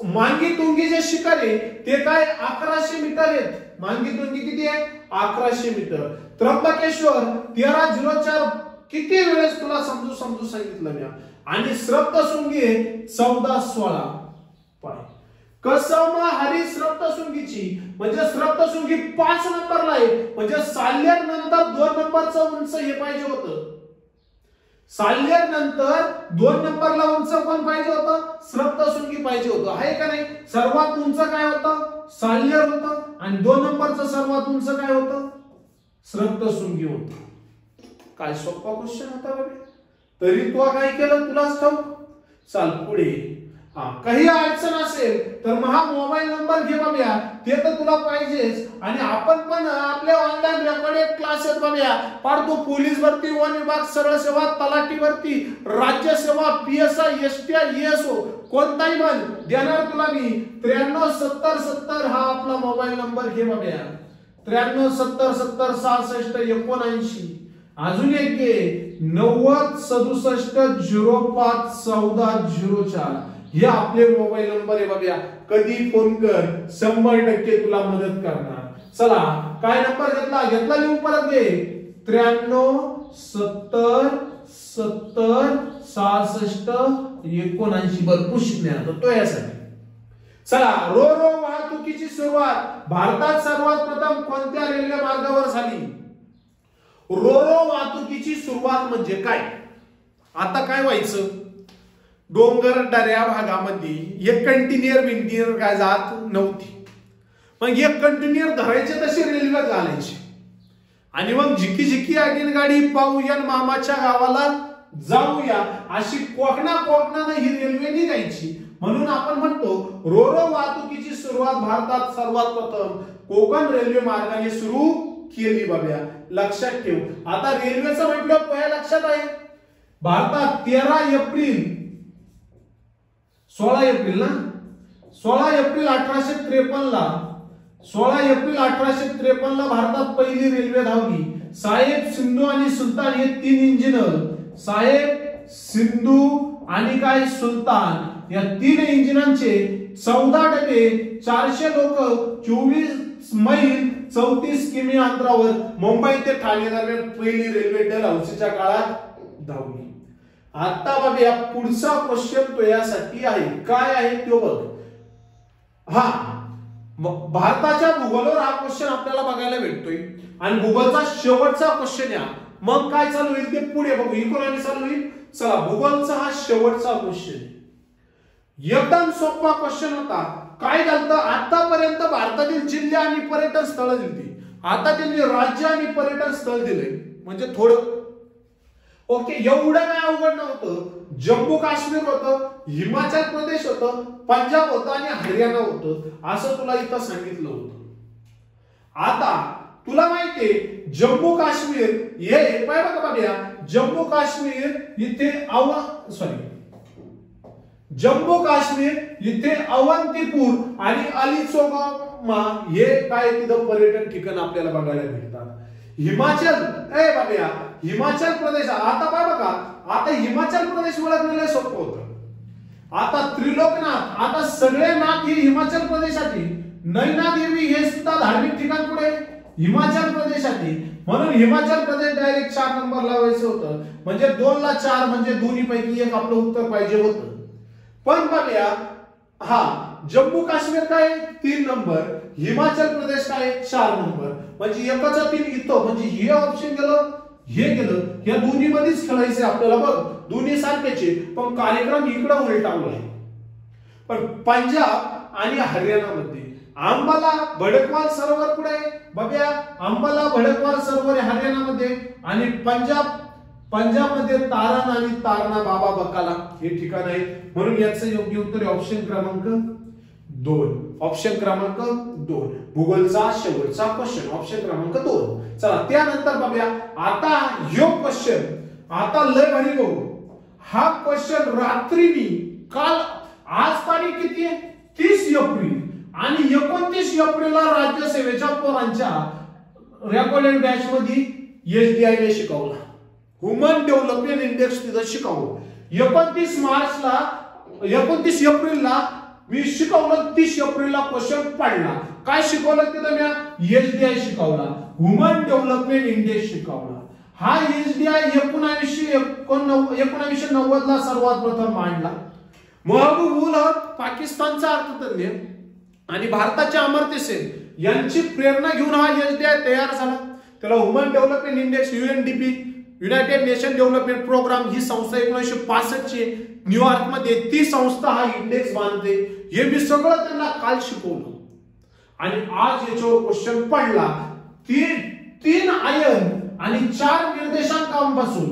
मांगी तुंगी जे शिखर आहे ते काय 1100 मीटर आहेत. मांगी तुंगी किती आहे? 1100 मीटर. त्र्यंबकेश्वर 1304 किती वेळेस तुला समजू सांगितलं मी. आणि सप्तशृंगी 1416 पाय. कसम हरी सप्तशृंगीची म्हणजे सप्तशृंगी 5 नंबरला आहे. म्हणजे साल्हेर नंतर 2 नंबरचं उंच हे पाहिजे होतं. साल्हेर नंतर 2 नंबरला उंच कोण पाहिजे होतं? सप्तशृंगी पाहिजे होतं. आहे का नाही? सर्वात उंच काय होतं? साल्हेर होतं. आणि 2 नंबरचं सर्वात उंच काय होतं? सप्तशृंगी होतं. काय सोपा क्वेश्चन होता बघा. तरी तू काय केलं तुलाच ठाऊक. चाल पुढे. काही अडचण असेल तर महा मोबाईल नंबर घे बाबा. ते तर तुला पाहिजेच. आणि आपण पण आपले ऑनलाईन रेकॉर्डेड क्लासेस बाबा पाडतो. पोलीस भरती, वन विभाग, सरळ सेवा, तलाठी भरती, राज्य सेवा, PSI, STI, ESO कोणताही म्हण देणार तुला मी. 937070 हा आपला मोबाईल नंबर घे बाबा. 9370706679. अजून एक घे 9067051404. हे आपले मोबाईल नंबर आहे बाबा. कधी फोन कर 100% तुला मदत करणार. चला काय नंबर घेतला लिहून परत घे. 9370706679 भरपूर शिकण्यात तो यासाठी. चला रो रो वाहतुकीची सुरुवात भारतात सर्वात प्रथम कोणत्या रेल्वे मार्गावर झाली? रो रो वाहतुकीची सुरुवात म्हणजे काय? आता काय व्हायचं? डोंगर दऱ्या भागामध्ये एक कंटिन्युअर विंटिनियर काय जात नव्हती. मग एक कंटिन्युअर धरायचे तसे रेल्वे घालायचे. आणि मग झिकी आगीन गाडी पाहूया मामाच्या गावाला जाऊया अशी कोकणानं ही रेल्वे निघायची. म्हणून आपण म्हणतो रो रो वाहतुकीची सुरुवात भारतात सर्वात प्रथम कोकण रेल्वे मार्गाने सुरू केली बाबा. लक्षात ठेव. आता रेल्वेचं म्हटलं तुझ्या लक्षात आहे भारतात 16 एप्रिल ना 16 एप्रिल 1853 ला भारतात पहिली रेल्वे धावली. साहेब, सिंधू आणि सुलतान हे 3 इंजिनियर. साहेब, सिंधू आणि काय सुलतान या 3 इंजिनांचे 14 डबे 400 लोक 24 मैल 34 किमी अंतरावर मुंबई ते ठाणे दरम्यान पहिली रेल्वे डलहौसीच्या काळात धावली. आता बाबा या पुढचा क्वेश्चन तो यासाठी आहे. काय आहे तो बघ. भारताच्या भूगोलावर हा क्वेश्चन आपल्याला बघायला भेटतोय. आणि भूगोलचा शेवटचा क्वेश्चन या. मग काय चालू होईल ते पुढे बघू. इकोनॉमी चालू होईल. चला भूगोलचा हा शेवटचा क्वेश्चन. एकदम सोपा क्वेश्चन होता. काय झालं? आतापर्यंत भारतातील जिल्हे आणि पर्यटन स्थळ दिली. आता त्यांनी राज्य आणि पर्यटन स्थळ दिले. म्हणजे थोडं ओके. एवढं काय अवघड नव्हतं. जम्मू काश्मीर होतं, हिमाचल प्रदेश होतं, पंजाब होतं आणि हरियाणा होतं असं तुला इथं सांगितलं होतं. आता तुला माहितीये जम्मू काश्मीर हे पाय बघा बाबा. जम्मू काश्मीर इथे अवंतीपूर आणि अलीचोगमा हे काय तिथं पर्यटन ठिकाण आपल्याला बघायला भेटतात. हिमाचल हिमाचल प्रदेश. आता पाय बघा. आता हिमाचल प्रदेश ओळखण्याला सोपं होतं. आता त्रिलोकनाथ. आता सगळे नाथ हे हिमाचल प्रदेशातील. नैना देवी हे सुद्धा धार्मिक ठिकाण कुठे? हिमाचल प्रदेशातील. म्हणून हिमाचल प्रदेश डायरेक्ट 4 नंबर लावायचं होतं. म्हणजे 2 ला 4 म्हणजे दोन्ही पैकी एक आपलं उत्तर पाहिजे होतं. पण बघा जम्मू काश्मीर काय 3 नंबर, हिमाचल प्रदेश काय 4 नंबर. म्हणजे एकाचा 3 इथं. म्हणजे हे ऑप्शन गेलं, हे गेलं. या दोन्ही मध्येच खेळायचे आपल्याला. बघ दोन्ही सारखेचे पण कार्यक्रम इकडे उलटावलाय. पण पंजाब आणि हरियाणामध्ये अंबाला भडकवाल सरोवर कुठे आहे बघा? अंबाला भडकवाल सरोवर आहे हरियाणामध्ये. आणि पंजाबमध्ये तारण आणि तारणा बाबा बकाला हे ठिकाण आहे. म्हणून याचं योग्य उत्तर ऑप्शन क्रमांक 2. ऑप्शन क्रमांक 2. भूगोलचा शेवटचा क्वेश्चन ऑप्शन क्रमांक 2. चला त्यानंतर बघूया आता ह्यो क्वेश्चन आता लय भारी बघू. हा क्वेश्चन रात्री मी काल आज तारीख किती आहे 30 एप्रिल आणि 29 एप्रिलला राज्यसेवेच्या पोरांच्या रेकॉर्डेड बॅच मध्ये एसडीआय ने शिकवला. ह्युमन डेव्हलपमेंट इंडेक्स तिथं शिकवलं. 29 एप्रिलला मी शिकवलं. 30 एप्रिलला क्वेश्चन पडला. काय शिकवलं तिथं मी एसडीआय शिकवला. ह्युमन डेव्हलपमेंट इंडेक्स शिकवला. हा एसडीआय 1990 ला सर्वात प्रथम मांडला. महबूब उल हक पाकिस्तानचा अर्थतज्ञ आणि भारताचे अमर्त्य सेन यांची प्रेरणा घेऊन हा एसडीआय तयार झाला. त्याला Human Development Index UNDP United Nation Development Programme ही संस्था 1965 ची न्यूयॉर्क मध्ये ती संस्था हा इंडेक्स बांधते. हे मी सगळं त्यांना काल शिकवलं आणि आज याच्यावर क्वेश्चन पडला. 3 आयन आणि 4 निर्देशांकांपासून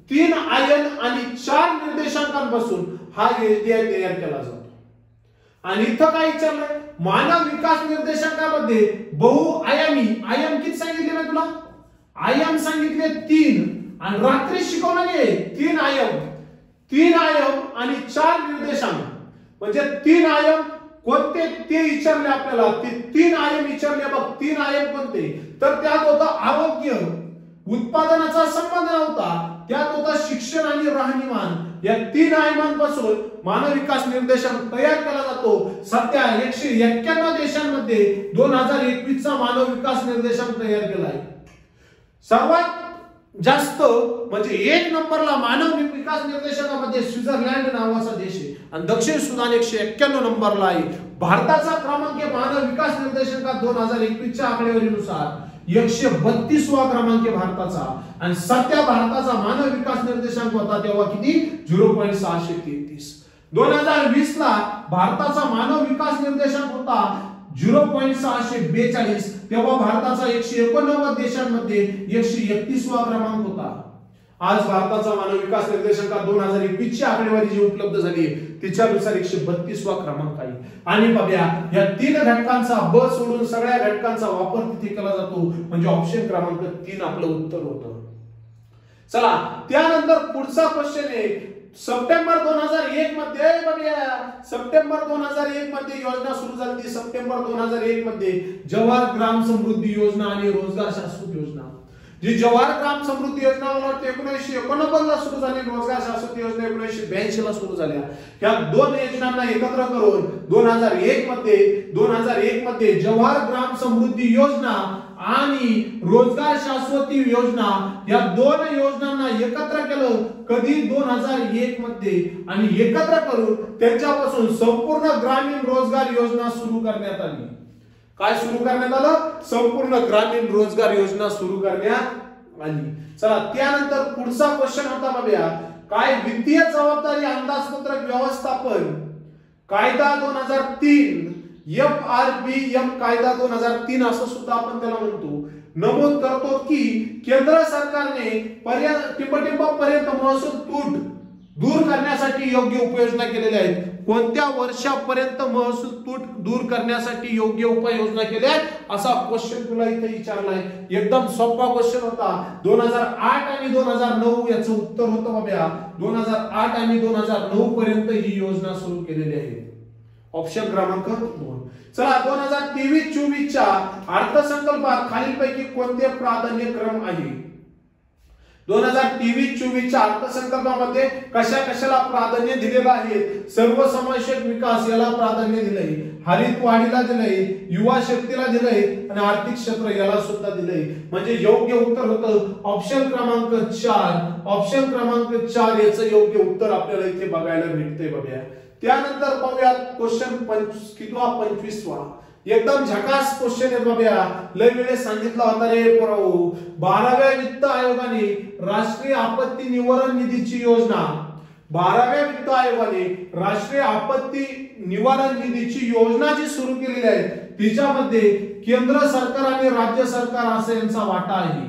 3 आयन आणि 4 निर्देशांकांपासून हा एसडीआय तयार केला जातो. आणि इथं काय विचारलंय मानव विकास निर्देशांकामध्ये बहुआयामी आयाम किती सांगितले ना तुला आयाम सांगितले 3 आणि रात्री शिकवलं नाही 3 आयाम आणि 4 निर्देशांक म्हणजे 3 आयाम कोणते ते विचारले आपल्याला. ते 3 आयाम विचारले बघ. 3 आयाम कोणते तर त्यात होता आरोग्य उत्पादनाचा संबंध नव्हता. त्यात होता शिक्षण आणि राहणीमान. या 3 आयामांपासून मानव विकास निर्देशांक तयार केला जातो. सध्या 191 देशांमध्ये 2021 चा मानव विकास निर्देशांक तयार केला आहे. सर्वात जास्त म्हणजे 1 नंबरला मानव विकास निर्देशांकामध्ये स्वित्झर्लंड नावाचा देश आहे आणि दक्षिण सुदान 191 नंबरला आहे. भारताचा क्रमांक मानव विकास निर्देशांकात 2021 च्या आकडेवारीनुसार 132वा क्रमांक भारताचा आणि सध्या भारताचा मानव विकास निर्देशांक होता तेव्हा किती 0.633. 2020 ला भारताचा मानव विकास निर्देशांक होता 0.642. तेव्हा भारताचा 189 देशांमध्ये 131वा क्रमांक होता. आज भारताचा मानव विकास निर्देशांकात 2021 ची आकडेवारी जी उपलब्ध झाली तिच्यानुसार 132वा क्रमांक आहे. आणि बघा या 3 घटकांचा ब सोडून सगळ्या घटकांचा वापर तिथे केला जातो म्हणजे ऑप्शन क्रमांक 3 आपलं उत्तर होतं. चला त्यानंतर पुढचा क्वेश्चन आहे सप्टेंबर 2001 मध्ये बघूया. सप्टेंबर 2001 मध्ये योजना सुरू झाली. सप्टेंबर 2001 मध्ये जवाहर ग्राम समृद्धी योजना आणि रोजगार शाश्वत योजना. जी जवाहर ग्राम समृद्धी योजना 1989 ला सुरू झाली. रोजगार शाश्वत योजना 1982 ला सुरू झाल्या. या 2 योजनांना एकत्र करून 2001 मध्ये जवाहर ग्राम समृद्धी योजना आणि रोजगार शाश्वती योजना या 2 योजनांना एकत्र केलं. कधी 2001 मध्ये आणि एकत्र करून त्यांच्यापासून संपूर्ण ग्रामीण रोजगार योजना सुरू करण्यात आली. काय सुरू करण्यात आलं संपूर्ण ग्रामीण रोजगार योजना सुरू करण्यात आली. चला त्यानंतर पुढचा क्वेश्चन होता बघूया काय वित्तीय जबाबदारी अंदाजपत्रक व्यवस्थापन कायदा 2003 FRBM कायदा 2003 असं सुद्धा आपण त्याला म्हणतो नमूद करतो की केंद्र सरकारने टिंबटिंबापर्यंत महसूल तूट दूर करण्यासाठी योग्य उपाययोजना केलेल्या आहेत. कोणत्या वर्षापर्यंत महसूल तूट दूर करण्यासाठी योग्य उपाययोजना केल्या असा क्वेश्चन तुला इथे विचारलाय. एकदम सोपा क्वेश्चन होता. 2008 आणि 2009 याचं उत्तर होतं बाबा. 2008 आणि 2009 पर्यंत ही योजना सुरू केलेली आहे. ऑप्शन क्रमांक 2. चला 2023-24 च्या अर्थसंकल्पात खालीलपैकी कोणते प्राधान्यक्रम आहे. 2023-24 च्या अर्थसंकल्पामध्ये कशाला प्राधान्य दिलेलं आहे. सर्वसमावेशक विकास याला प्राधान्य दिलंय. हरित वाढीला दिलंय. युवा शक्तीला दिलंय आणि आर्थिक क्षेत्र याला सुद्धा दिलंय. म्हणजे योग्य उत्तर होतं ऑप्शन क्रमांक 4. ऑप्शन क्रमांक 4 याचं योग्य उत्तर आपल्याला इथे बघायला भेटतंय बघा. त्यानंतर पाहूयात क्वेश्चन 25वा. एकदम झकास क्वेश्चन आहे बघा. लय वेळे सांगितला होता रे पोराओ. 12व्या वित्त आयोगाने राष्ट्रीय आपत्ती निवारण निधीची योजना 12व्या वित्त आयोगाने राष्ट्रीय आपत्ती निवारण निधीची योजना जी सुरू केलेली आहे तिच्यामध्ये केंद्र सरकार आणि राज्य सरकार असा यांचा वाटा आहे.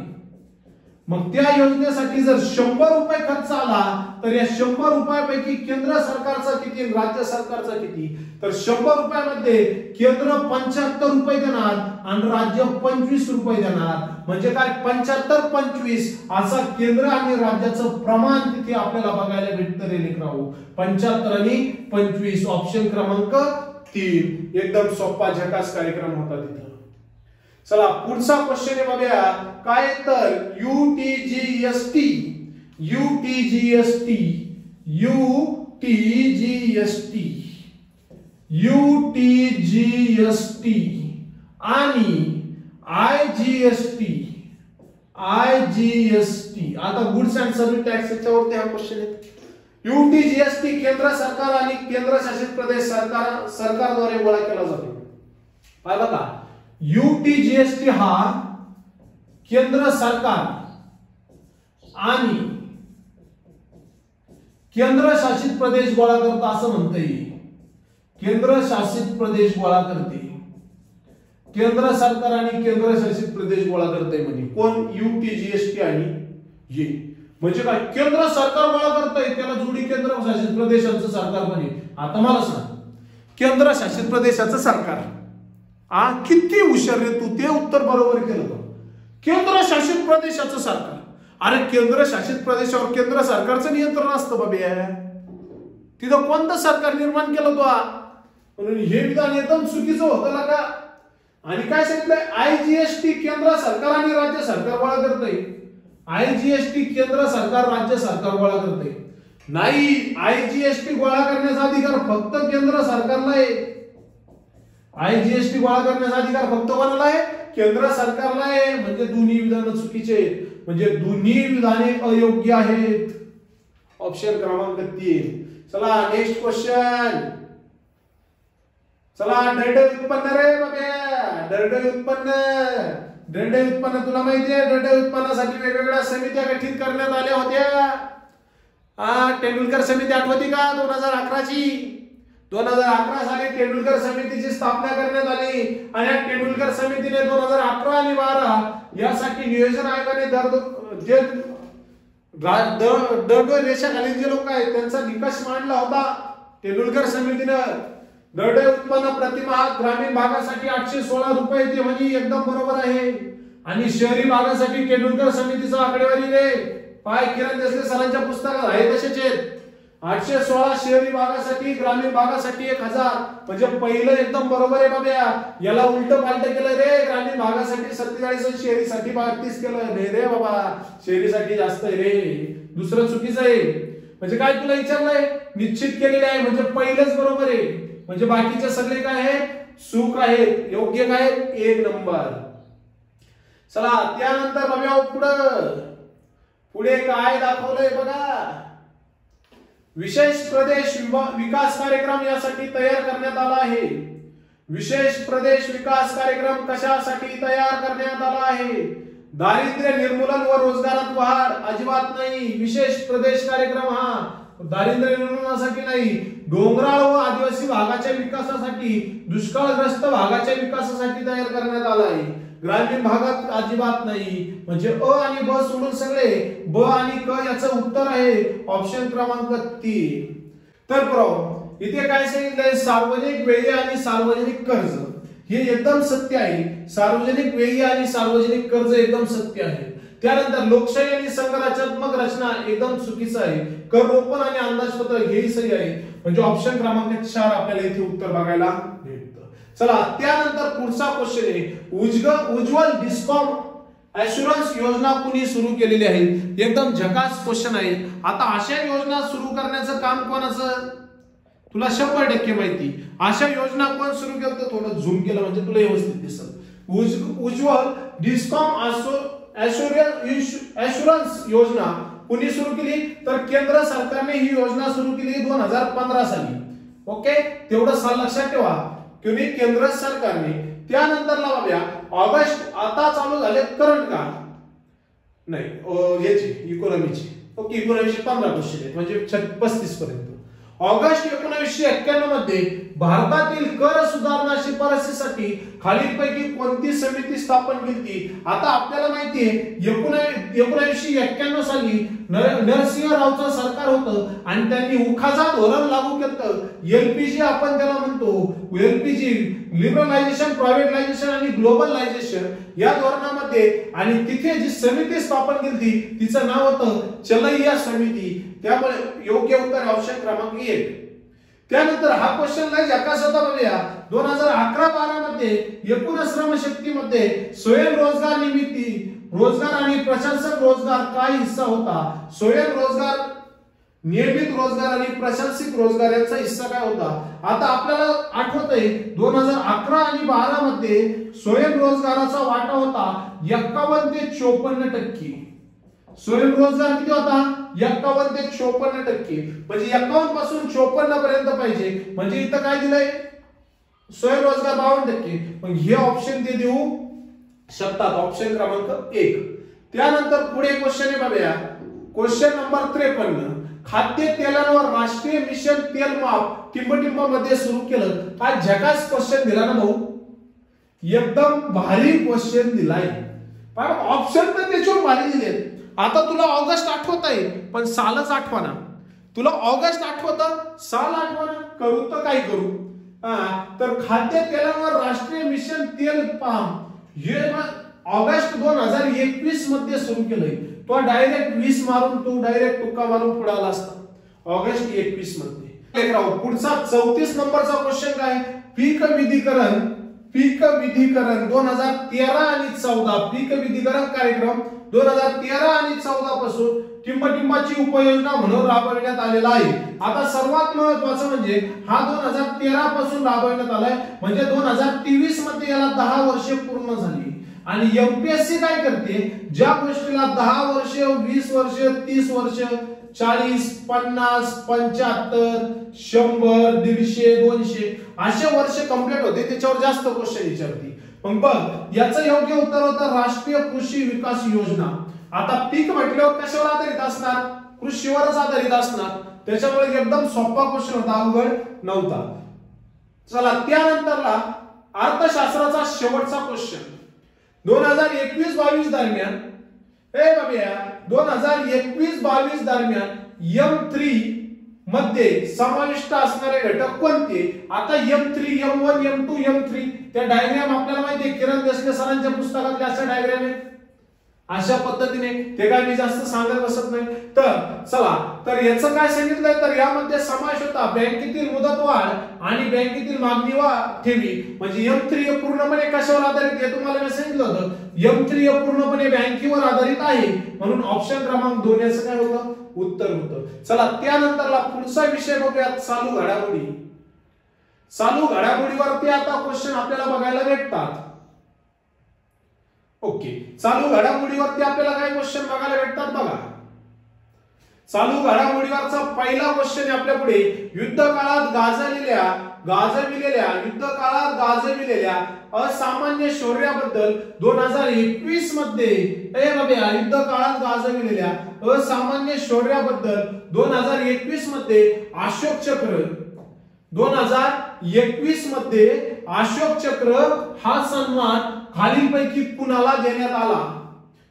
मग त्या योजनेसाठी जर 100 रुपये खर्च आला तर या 100 रुपयापैकी केंद्र सरकारचा किती आणि राज्य सरकारचा किती, तर 100 रुपयामध्ये केंद्र 75 रुपये देणार आणि राज्य 25 रुपये देणार. म्हणजे काय 75-25 असा केंद्र आणि राज्याचं प्रमाण तिथे आपल्याला बघायला भेटतं रे लेकरांनो. 75 आणि 25 ऑप्शन क्रमांक 3. एकदम सोपा झकास कार्यक्रम होता तिथे. चला पुढचा क्वेश्चन आहे बघूया काय, तर UTGST आणि IGST आता गुड्स अँड सर्व्हिस टॅक्स याच्यावरती हा क्वेश्चन आहे. UTGST केंद्र सरकार आणि केंद्रशासित प्रदेश सरकारद्वारे गोळा केला जातो. काय बघा UTGST हा केंद्र सरकार आणि केंद्रशासित प्रदेश गोळा करतो असं म्हणता येईल. केंद्रशासित प्रदेश गोळा करते, केंद्र सरकार आणि केंद्रशासित प्रदेश गोळा करते म्हणजे कोण, UTGST आणि हे म्हणजे काय केंद्र सरकार गोळा करतंय त्याला जोडी केंद्रशासित प्रदेशाचं सरकार बने. आता मला सांग केंद्रशासित प्रदेशाचं सरकार किती हुशार रे तू, ते उत्तर बरोबर केलं. केंद्रशासित प्रदेशाचं सरकार, अरे केंद्रशासित प्रदेशावर केंद्र सरकारचं नियंत्रण असतं बाबा. तिथं कोणतं सरकार निर्माण केलं तो, म्हणून हे विधान एकदम चुकीचं होतं का. आणि काय सांगितलंय IGST केंद्र सरकार आणि राज्य सरकार गोळा करतंय. IGST केंद्र सरकार राज्य सरकार गोळा करतंय नाही. IGST गोळा करण्याचा अधिकार फक्त केंद्र सरकारला आहे. IGST गोळा करण्याचा अधिकार फक्त कोणाला आहे, केंद्र सरकारला आहे. म्हणजे दोन्ही विधान चुकीचे आहेत, म्हणजे दोन्ही विधाने अयोग्य आहेत. ऑप्शन क्रमांक 3. चला नेक्स्ट क्वेश्चन. चला दरडोई उत्पन्न रे बघा, दरडोई उत्पन्न तुला माहितीये दरडोई उत्पन्नासाठी वेगवेगळ्या समित्या गठीत करण्यात आल्या होत्या. तेंडुलकर समिती आठवती का 2011ची. 2011 साली तेंडुलकर समितीची स्थापना करण्यात आली आणि या तेंडुलकर समितीने 2011 आणि 12 यासाठी नियोजन आयोगाने दरडोई रेषाखालील जे लोक आहेत त्यांचा निकष मांडला होता. तेंडुलकर समितीनं दरडोई उत्पन्न प्रतिमाह ग्रामीण भागासाठी 816 रुपये ते म्हणजे एकदम बरोबर आहे. आणि शहरी भागासाठी तेंडुलकर समितीचा आकडेवारी रे पाय किरण देसले सरांच्या पुस्तकात आहे तसेच आहेत. 816 शहरी भागासाठी, ग्रामीण भागासाठी 1000 म्हणजे पहिलं एकदम बरोबर आहे बाबा. याला उलट पालट केलं रे, ग्रामीण भागासाठी 47 आणि शहरीसाठी 32 केलं. नाही रे बाबा, शहरीसाठी जास्त आहे रे, दुसरं चुकीचं आहे. म्हणजे काय तुला विचारलंय निश्चित केलेले आहे म्हणजे पहिलेच बरोबर आहे, म्हणजे बाकीचे सगळे काय आहेत चूक आहेत. योग्य काय 1 नंबर. चला त्यानंतर बघूया पुढे काय दाखवलंय बघा. विशेष प्रदेश विकास कार्यक्रम यासाठी तयार करण्यात आला आहे. विशेष प्रदेश विकास कार्यक्रम कशासाठी तयार करण्यात आला आहे. दारिद्र्य निर्मूलन व रोजगारात वाढ अजिबात नाही. विशेष प्रदेश कार्यक्रम हा दारिद्र्य निर्मूलनासाठी नाही, डोंगराळ व आदिवासी भागाच्या विकासासाठी, दुष्काळग्रस्त भागाच्या विकासासाठी तयार करण्यात आला आहे. ग्रामीण भागात अजिबात नाही. म्हणजे अ आणि ब सोडून सगळे ब आणि क याचं उत्तर आहे ऑप्शन क्रमांक 3. तर बरोबर इथे काय सांगितलंय सार्वजनिक व्यय आणि सार्वजनिक कर्ज हे एकदम सत्य आहे. सार्वजनिक व्यय आणि सार्वजनिक कर्ज एकदम सत्य आहे. त्यानंतर लोकशाही आणि संघराज्यात्मक रचना एकदम चुकीचं आहे. कर रोपण आणि अंदाजपत्रक हेही सही आहे. म्हणजे ऑप्शन क्रमांक 4 आपल्याला इथे उत्तर बघायला भेटतं. चला त्यानंतर पुढचा क्वेश्चन आहे उज्ज्वल डिस्कॉम ऍश्युरन्स योजना कुणी सुरू केलेली आहे. एकदम झकास क्वेश्चन आहे. आता अशा योजना सुरू करण्याचं काम कोणाचं तुला 100% माहिती. अशा योजना कोण सुरू केलं, थोडं झूम केलं म्हणजे तुला व्यवस्थित दिसत. उज्ज्वल डिस्कॉम ऍश्युरन्स योजना कुणी सुरू केली, तर केंद्र सरकारने ही योजना सुरू केली 2015 साली. ओके, तेवढं साल लक्षात ठेवा. कुणी केंद्र सरकारने. त्यानंतर लावूया ऑगस्ट आता चालू झाले करंट का नाही याची इकॉनॉमीची. ओके, इकॉनॉमीचे 15 क्वेश्चन आहेत म्हणजे 35 पर्यंत. ऑगस्ट 1991 मध्ये भारतातील कर सुधारणा शिफारसीसाठी खालीलपैकी कोणती समिती स्थापन केली? आता आपल्याला माहिती आहे 1991 साली नरसिंह रावचं सरकार होतं आणि त्यांनी उखाजा धोरण लागू केलं. एलपीजी आपण त्याला म्हणतो, एलपीजी लिबरलायझेशन, प्रायव्हेटायझेशन आणि ग्लोबलायझेशन या धोरणामध्ये. आणि तिथे जी समिती स्थापन केली तिचं नाव होतं चलैया समिती. त्यामुळे योग्य उत्तर ऑप्शन क्रमांक 1. त्यानंतर हा क्वेश्चन नाही जकास होता बघूया. 2011-12 मध्ये एकूण श्रमशक्तीमध्ये स्वयंरोजगार निर्मिती, रोजगार आणि प्रशासक रोजगार काय हिस्सा होता? स्वयंरोजगार, नियमित रोजगार आणि प्रशासकीय रोजगार यांचा हिस्सा काय होता? आता आपल्याला आठवतंय 2011 आणि 12 मध्ये स्वयंरोजगाराचा वाटा होता 51 ते 54%. स्वयंरोजगार किती होता? 51 ते 54%. म्हणजे 51 पासून 54 पर्यंत पाहिजे. म्हणजे इथं काय दिलंय? स्वयंरोजगार 52%. मग हे ऑप्शन ते देऊ शकतात. ऑप्शन क्रमांक 1. त्यानंतर पुढे क्वेश्चन आहे बघूया. Question number 53. खाद्य तेलांवर राष्ट्रीय मिशन तेल माप टिंबटिंबामध्ये सुरू केलं. हा झकास क्वेश्चन दिला ना भाऊ, एकदम भारी क्वेश्चन दिलाय. ऑप्शन तर त्याच्यावर भारी दिले. आता तुला ऑगस्ट आठवत आहे पण सालच आठवना. तुला ऑगस्ट आठवत, साल आठवना. करू तर काय करू? तर खाद्य तेलांवर राष्ट्रीय मिशन तेल पाम हे ऑगस्ट 2021 मध्ये सुरू केलंय. तो डायरेक्ट 20 मारून तू डायरेक्ट तुका मारून पुढे आला असता ऑगस्ट 21 मध्ये. पुढचा 34 नंबरचा क्वेश्चन काय? पीक विधिकरण 2013 आणि 14 पीक विधिकरण कार्यक्रम 2013 आणि 14 पासून टिंबटिंबाची उपयोजना म्हणून राबविण्यात आलेला आहे. आता सर्वात महत्त्वाचं म्हणजे हा 2013 पासून राबविण्यात आलाय. म्हणजे 2023 मध्ये याला 10 वर्षे पूर्ण झाली. आणि एमपीएससी काय करते? ज्या गोष्टीला 10 वर्ष, 20 वर्ष, 30 वर्ष, 40, 50, 75, 100, 150, 200 असे वर्ष कंप्लीट होते त्याच्यावर जास्त क्वेश्चन विचारते. मग बघ याचं योग्य उत्तर होतं राष्ट्रीय कृषी विकास योजना. आता पीक म्हटल्यावर कशावर आधारित असणार? कृषीवरच आधारित असणार. त्याच्यामुळे एकदम सोपा क्वेश्चन होता, अवघड नव्हता. चला त्यानंतरला अर्थशास्त्राचा शेवटचा क्वेश्चन 2021-22 दरम्यान 2021-22 दरम्यान M3 मध्ये समाविष्ट असणारे घटक कोणते? आता M3, M1, M2, M3 त्या डायग्राम आपल्याला माहिती आहे. किरण देसले सरांच्या पुस्तकातले असे डायग्राम आहेत. अशा पद्धतीने ते काय मी जास्त सांगत बसत नाही. तर चला, तर याचं काय सांगितलंय? तर यामध्ये समावेश होता बँकेतील मुदतवाढ आणि बँकेतील मागणी ठेवी. म्हणजे M3 पूर्णपणे कशावर आधारित आहे? तुम्हाला मी सांगितलं होतं M3 पूर्णपणे बँकेवर आधारित आहे. म्हणून ऑप्शन क्रमांक 2 याचं काय होतं? उत्तर होतं. चला त्यानंतरला पुढचा विषय बघूया चालू घडामोडी. चालू घडामोडीवरती आता क्वेश्चन आपल्याला बघायला भेटतात. ओके, चालू घडामोडीवरती आपल्याला काय क्वेश्चन बघायला भेटतात बघा. चालू घडामोडीवरचा पहिला क्वेश्चन आपल्या पुढे युद्ध काळात गाजविलेल्या असामान्य शौर्याबद्दल 2021 मध्ये युद्ध काळात गाजविलेल्या असामान्य शौर्याबद्दल 2021 मध्ये अशोक चक्र 2021 मध्ये अशोक चक्र हा सन्मान खालीलपैकी कुणाला देण्यात आला?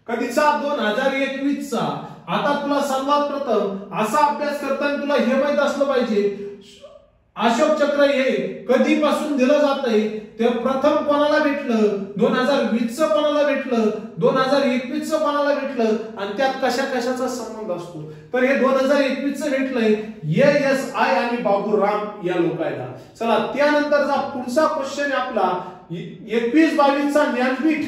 कधीचा? 2021 चा. आता तुला सर्वात प्रथम असा अभ्यास करताना तुला हे माहित असलं पाहिजे अशोक चक्र हे कधीपासून दिलं जातंय. ते प्रथम कोणाला भेटलं? 2020 चं कोणाला भेटलं? 2021 चं कोणाला भेटलं? आणि त्यात कशा कशाचा संबंध असतो? तर हे 2021 चं भेटलंय ASI आणि बाबूराम या लोकांना. चला त्यानंतरचा पुढचा क्वेश्चन आहे आपला 21-22 चा ज्ञानपीठ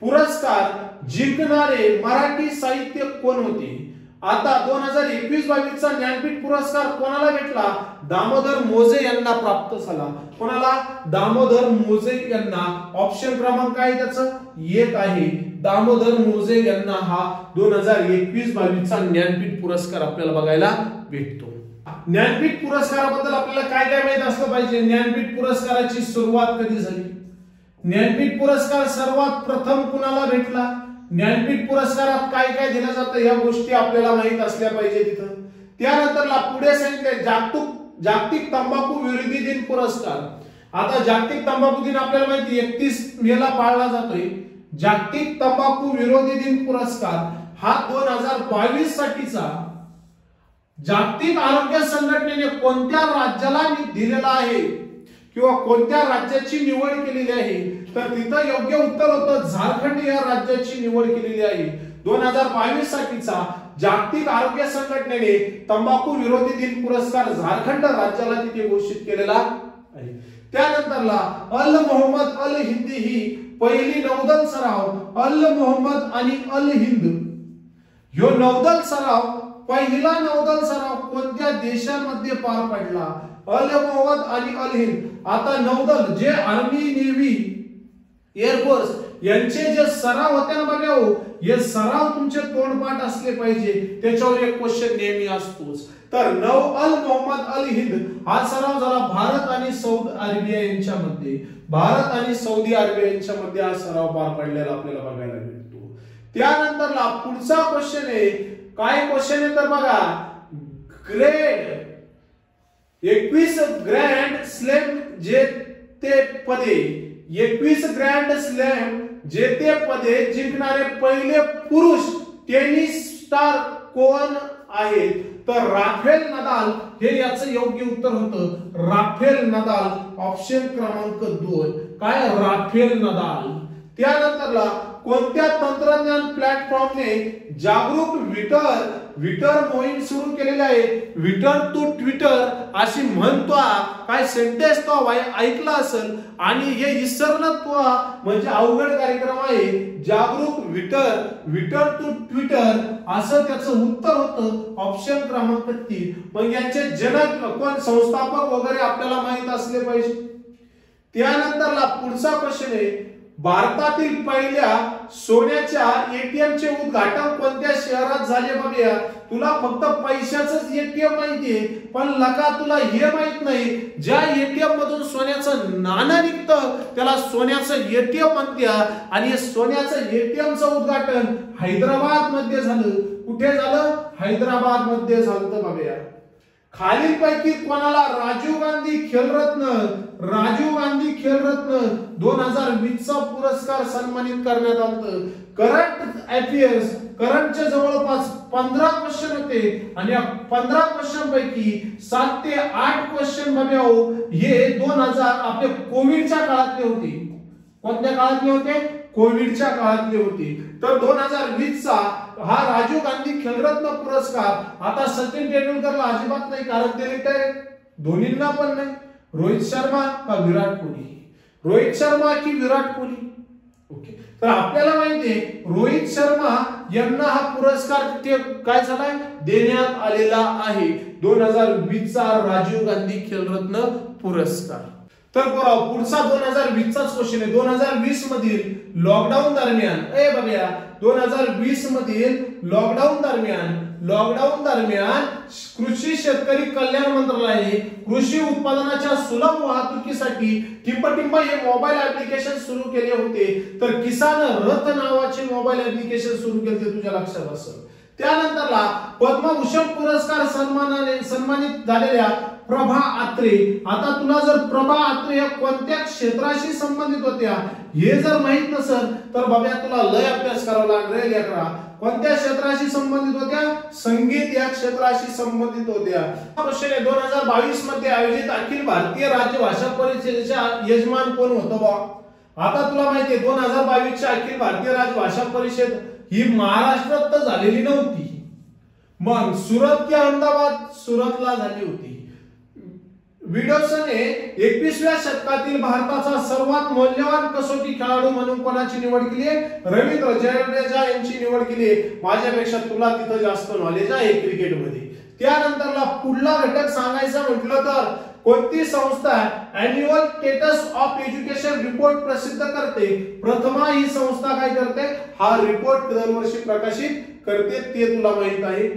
पुरस्कार जिंकणारे मराठी साहित्यिक कोण होते? आता 2021-22 चा ज्ञानपीठ पुरस्कार कोणाला भेटला? दामोदर मोजे यांना प्राप्त झाला. कोणाला? दामोदर मोजे यांना. ऑप्शन क्रमांक काय त्याचं? 1 आहे. दामोदर मोजे यांना हा 2021-22 चा ज्ञानपीठ पुरस्कार आपल्याला बघायला भेटतो. ज्ञानपीठ पुरस्काराबद्दल आपल्याला काय काय माहित असलं पाहिजे? ज्ञानपीठ पुरस्काराची सुरुवात कधी झाली? ज्ञानपीठ पुरस्कार सर्वात प्रथम कुणाला भेटला? ज्ञानपीठ पुरस्कारात काय काय दिलं जातं या गोष्टी आपल्याला माहित असल्या पाहिजे तिथं. त्यानंतरला पुढे सांगितले जागतिक तंबाखू विरोधी दिन पुरस्कार। आता जागतिक तंबाखू दिन आपल्याला माहिती 31 मे ला पाळला जातोय। जागतिक तंबाखू विरोधी दिन पुरस्कार हा 2022 साठीचा जागतिक आरोग्य संघटनेने कोणत्या राज्याला दिलेला आहे किंवा कोणत्या राज्याची निवड केलेली आहे, तर तिथं योग्य उत्तर होतं झारखंड या राज्याची निवड केलेली आहे। 2022 साठीचा जागतिक आरोग्य संघटनेने तंबाखू विरोधी दिन पुरस्कार झारखंड राज्याला तिथे घोषित केलेला आहे। त्यानंतरला अल मोहम्मद अल हिंद ही पहिली नौदल सराव अल मोहम्मद आणि अल हिंद ह्यो नौदल सराव पहिला नौदल सराव कोणत्या देशांमध्ये पार पडला? अल मोहम्मद आणि अल हिंद। आता नौदल जे आर्मी, नेव्ही, एअरफोर्स यांचे जे सराव होते ना बघा, हे सराव तुमचे तोंडपाठ असले पाहिजे, त्याच्यावर एक क्वेश्चन नेहमी असतोच। तर अल मोहम्मद अल हिंद हा सराव झाला भारत आणि सौदी अरेबिया यांच्यामध्ये। भारत आणि सौदी अरेबिया यांच्यामध्ये हा सराव पार पडलेला आपल्याला बघायला मिळतो। त्यानंतरला पुढचा क्वेश्चन आहे, काय क्वेश्चन आहे तर बघा, 21 ग्रँड स्लॅम जेतेपदे 21 ग्रँड स्लॅम जेतेपदे जिंकणारे पहिले पुरुष टेनिस स्टार कोण आहेत? तर राफेल नदाल हे याचं योग्य उत्तर होतं राफेल नदाल, ऑप्शन क्रमांक 2 काय राफेल नदाल। त्यानंतरला कोणत्या तंत्रज्ञान प्लॅटफॉर्मने जागरूक ट्विटर मोहीम सुरू केलेली आहे? ट्विटर टू ट्विटर अशी म्हणतो, काय सेंटेन्स तो ऐकला असेल आणि हे विसरणं तो म्हणजे अवघड कार्यक्रम आहे। जागरूक ट्विटर टू ट्विटर असं त्याचं उत्तर होतं ऑप्शन क्रमांक 3। मग यांचे जनक कोण, संस्थापक वगैरे आपल्याला माहित असले पाहिजे। त्यानंतरला पुढचा क्वेश्चन आहे, भारतातील पहिल्या सोन्याच्या एटीएम चे उद्घाटन कोणत्या शहरात झाले? बघूया, तुला फक्त पैशाचंच एटीएम माहितीये, पण लका तुला हे माहित नाही ज्या एटीएम मधून सोन्याचं नाणं निघतं त्याला सोन्याचं एटीएम म्हणतात। आणि सोन्याचं एटीएमचं उद्घाटन हैदराबाद मध्ये झालं। कुठे झालं? हैदराबाद मध्ये झालं। बघूया, खालीलपैकी कोणाला राजीव गांधी खेलरत्न 2020 चा पुरस्कार सन्मानित करण्यात आलं? करंट अफेअर्स, करंटचे जवळपास 15 क्वेश्चन होते आणि या 15 क्वेश्चन पैकी 7 ते 8 क्वेश्चन हे 2000 आपले कोविडच्या काळातले होते। कोणत्या काळातले होते? कोविडच्या काळातले होते। तर 2020 चा हा राजीव गांधी खेलरत्न पुरस्कार आता सचिन तेंडुलकरला अजिबात नाही, कारण ते रिटायर, धोनींना पण नाही। रोहित शर्मा का विराट कोहली? रोहित शर्मा की विराट कोहली? ओके, तर आपल्याला माहितीये रोहित शर्मा यांना हा पुरस्कार काय झालाय देण्यात आलेला आहे, 2020 चा राजीव गांधी खेलरत्न पुरस्कार। तर पुढचा 2020 चाच क्वेश्चन आहे, 2020 मधील लॉकडाऊन दरम्यान, बघूया 2020 मधील लॉकडाऊन दरम्यान कृषी शेतकरी कल्याण मंत्रालयाने कृषी उत्पादनाच्या सुलभ वाहतुकीसाठी टिंब हे मोबाईल ऍप्लिकेशन सुरू केले होते। तर किसान रथ नावाचे मोबाईल ऍप्लिकेशन सुरू केले, तुझ्या लक्षात असेल। त्यानंतरला पद्मभूषण पुरस्कार सन्मानित झालेल्या प्रभा आत्रे। आता तुला जर प्रभा आत्रे या कोणत्या क्षेत्राशी संबंधित होत्या हे जर माहित नसेल तर बाबा तुला लय अभ्यास करावा लागेल। लेकरा, कोणत्या क्षेत्राशी संबंधित होत्या? संगीत या क्षेत्राशी संबंधित होत्या। क्वेश्चन आहे, 2022 मध्ये आयोजित अखिल भारतीय राजभाषा परिषदेचा यजमान कोण होतं? आता तुला माहिती आहे 2022 च्या अखिल भारतीय राजभाषा परिषद ही महाराष्ट्रात तर झालेली नव्हती, मग सुरत की अहमदाबाद? सुरतला झाली होती। विडोसने 21व्या शतकातील भारताचा सर्वात मौल्यवान कसोटी खेळाडू म्हणून कोणाची निवड केली आहे? रवींद्र जडेजा यांची निवड केली आहे। माझ्यापेक्षा तुला तिथं जास्त नॉलेज आहे क्रिकेटमध्ये। त्यानंतरला पुढला घटक सांगायचा म्हटलं तर कोणती संस्था annual status of education report प्रसिद्ध करते? प्रथमा ही संस्था काय करते? हा रिपोर्ट दरवर्षी प्रकाशित करते, ते तुला माहित आहे।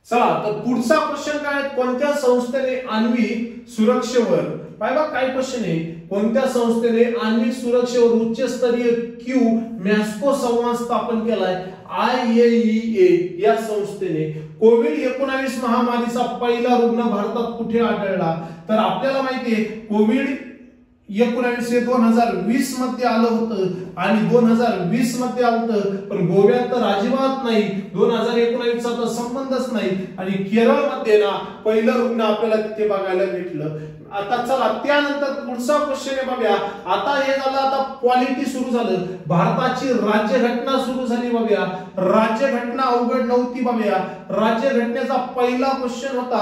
चला तर पुढचा क्वेश्चन काय, कोणत्या संस्थेने आण्विक सुरक्षेवर, बघा काय क्वेश्चन आहे, कोणत्या संस्थेने आण्विक सुरक्षेवर उच्चस्तरीय क्यू मॉस्को संवाद स्थापन केलाय? IAEA या संस्थेने कोविड-19 महामारीचा पहिला रुग्ण भारतात कुठे आढळला? तर आपल्याला माहितीये कोविड-19 हे 2020 मध्ये आलं होतं आणि 2020 मध्ये आलं होतं, पण गोव्यात तर अजिबात नाही, 2019 चा तर संबंधच नाही आणि केरळमध्ये ना पहिलं रुग्ण आपल्याला तिथे बघायला भेटलं. आता चला त्यानंतर पुढचा क्वेश्चन आहे बघा. आता हे झालं, आता पॉलिटी सुरू झालं, भारताची राज्यघटना सुरू झाली बघा. राज्यघटना अवघड नव्हती बघा. राज्यघटनेचा पहिला क्वेश्चन होता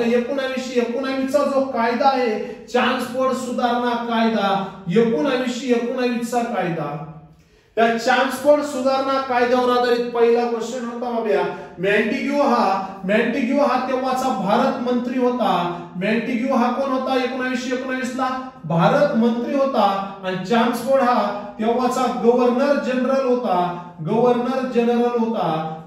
1919 चा जो कायदा आहे ट्रान्सपोर्ट सुधारणा कायदा, 1919 चा कायदा, त्या ट्रान्सपोर्ट सुधारणा कायद्यावर आधारित पहिला क्वेश्चन होता बघा. मॅन्टिग्यू हा तेव्हाचा भारत मंत्री होता. मॅन्टिग्यू हा कोण होता? 1919 ला भारत मंत्री होता आणि ट्रान्सपोर्ट हा तेव्हाचा गव्हर्नर जनरल होता.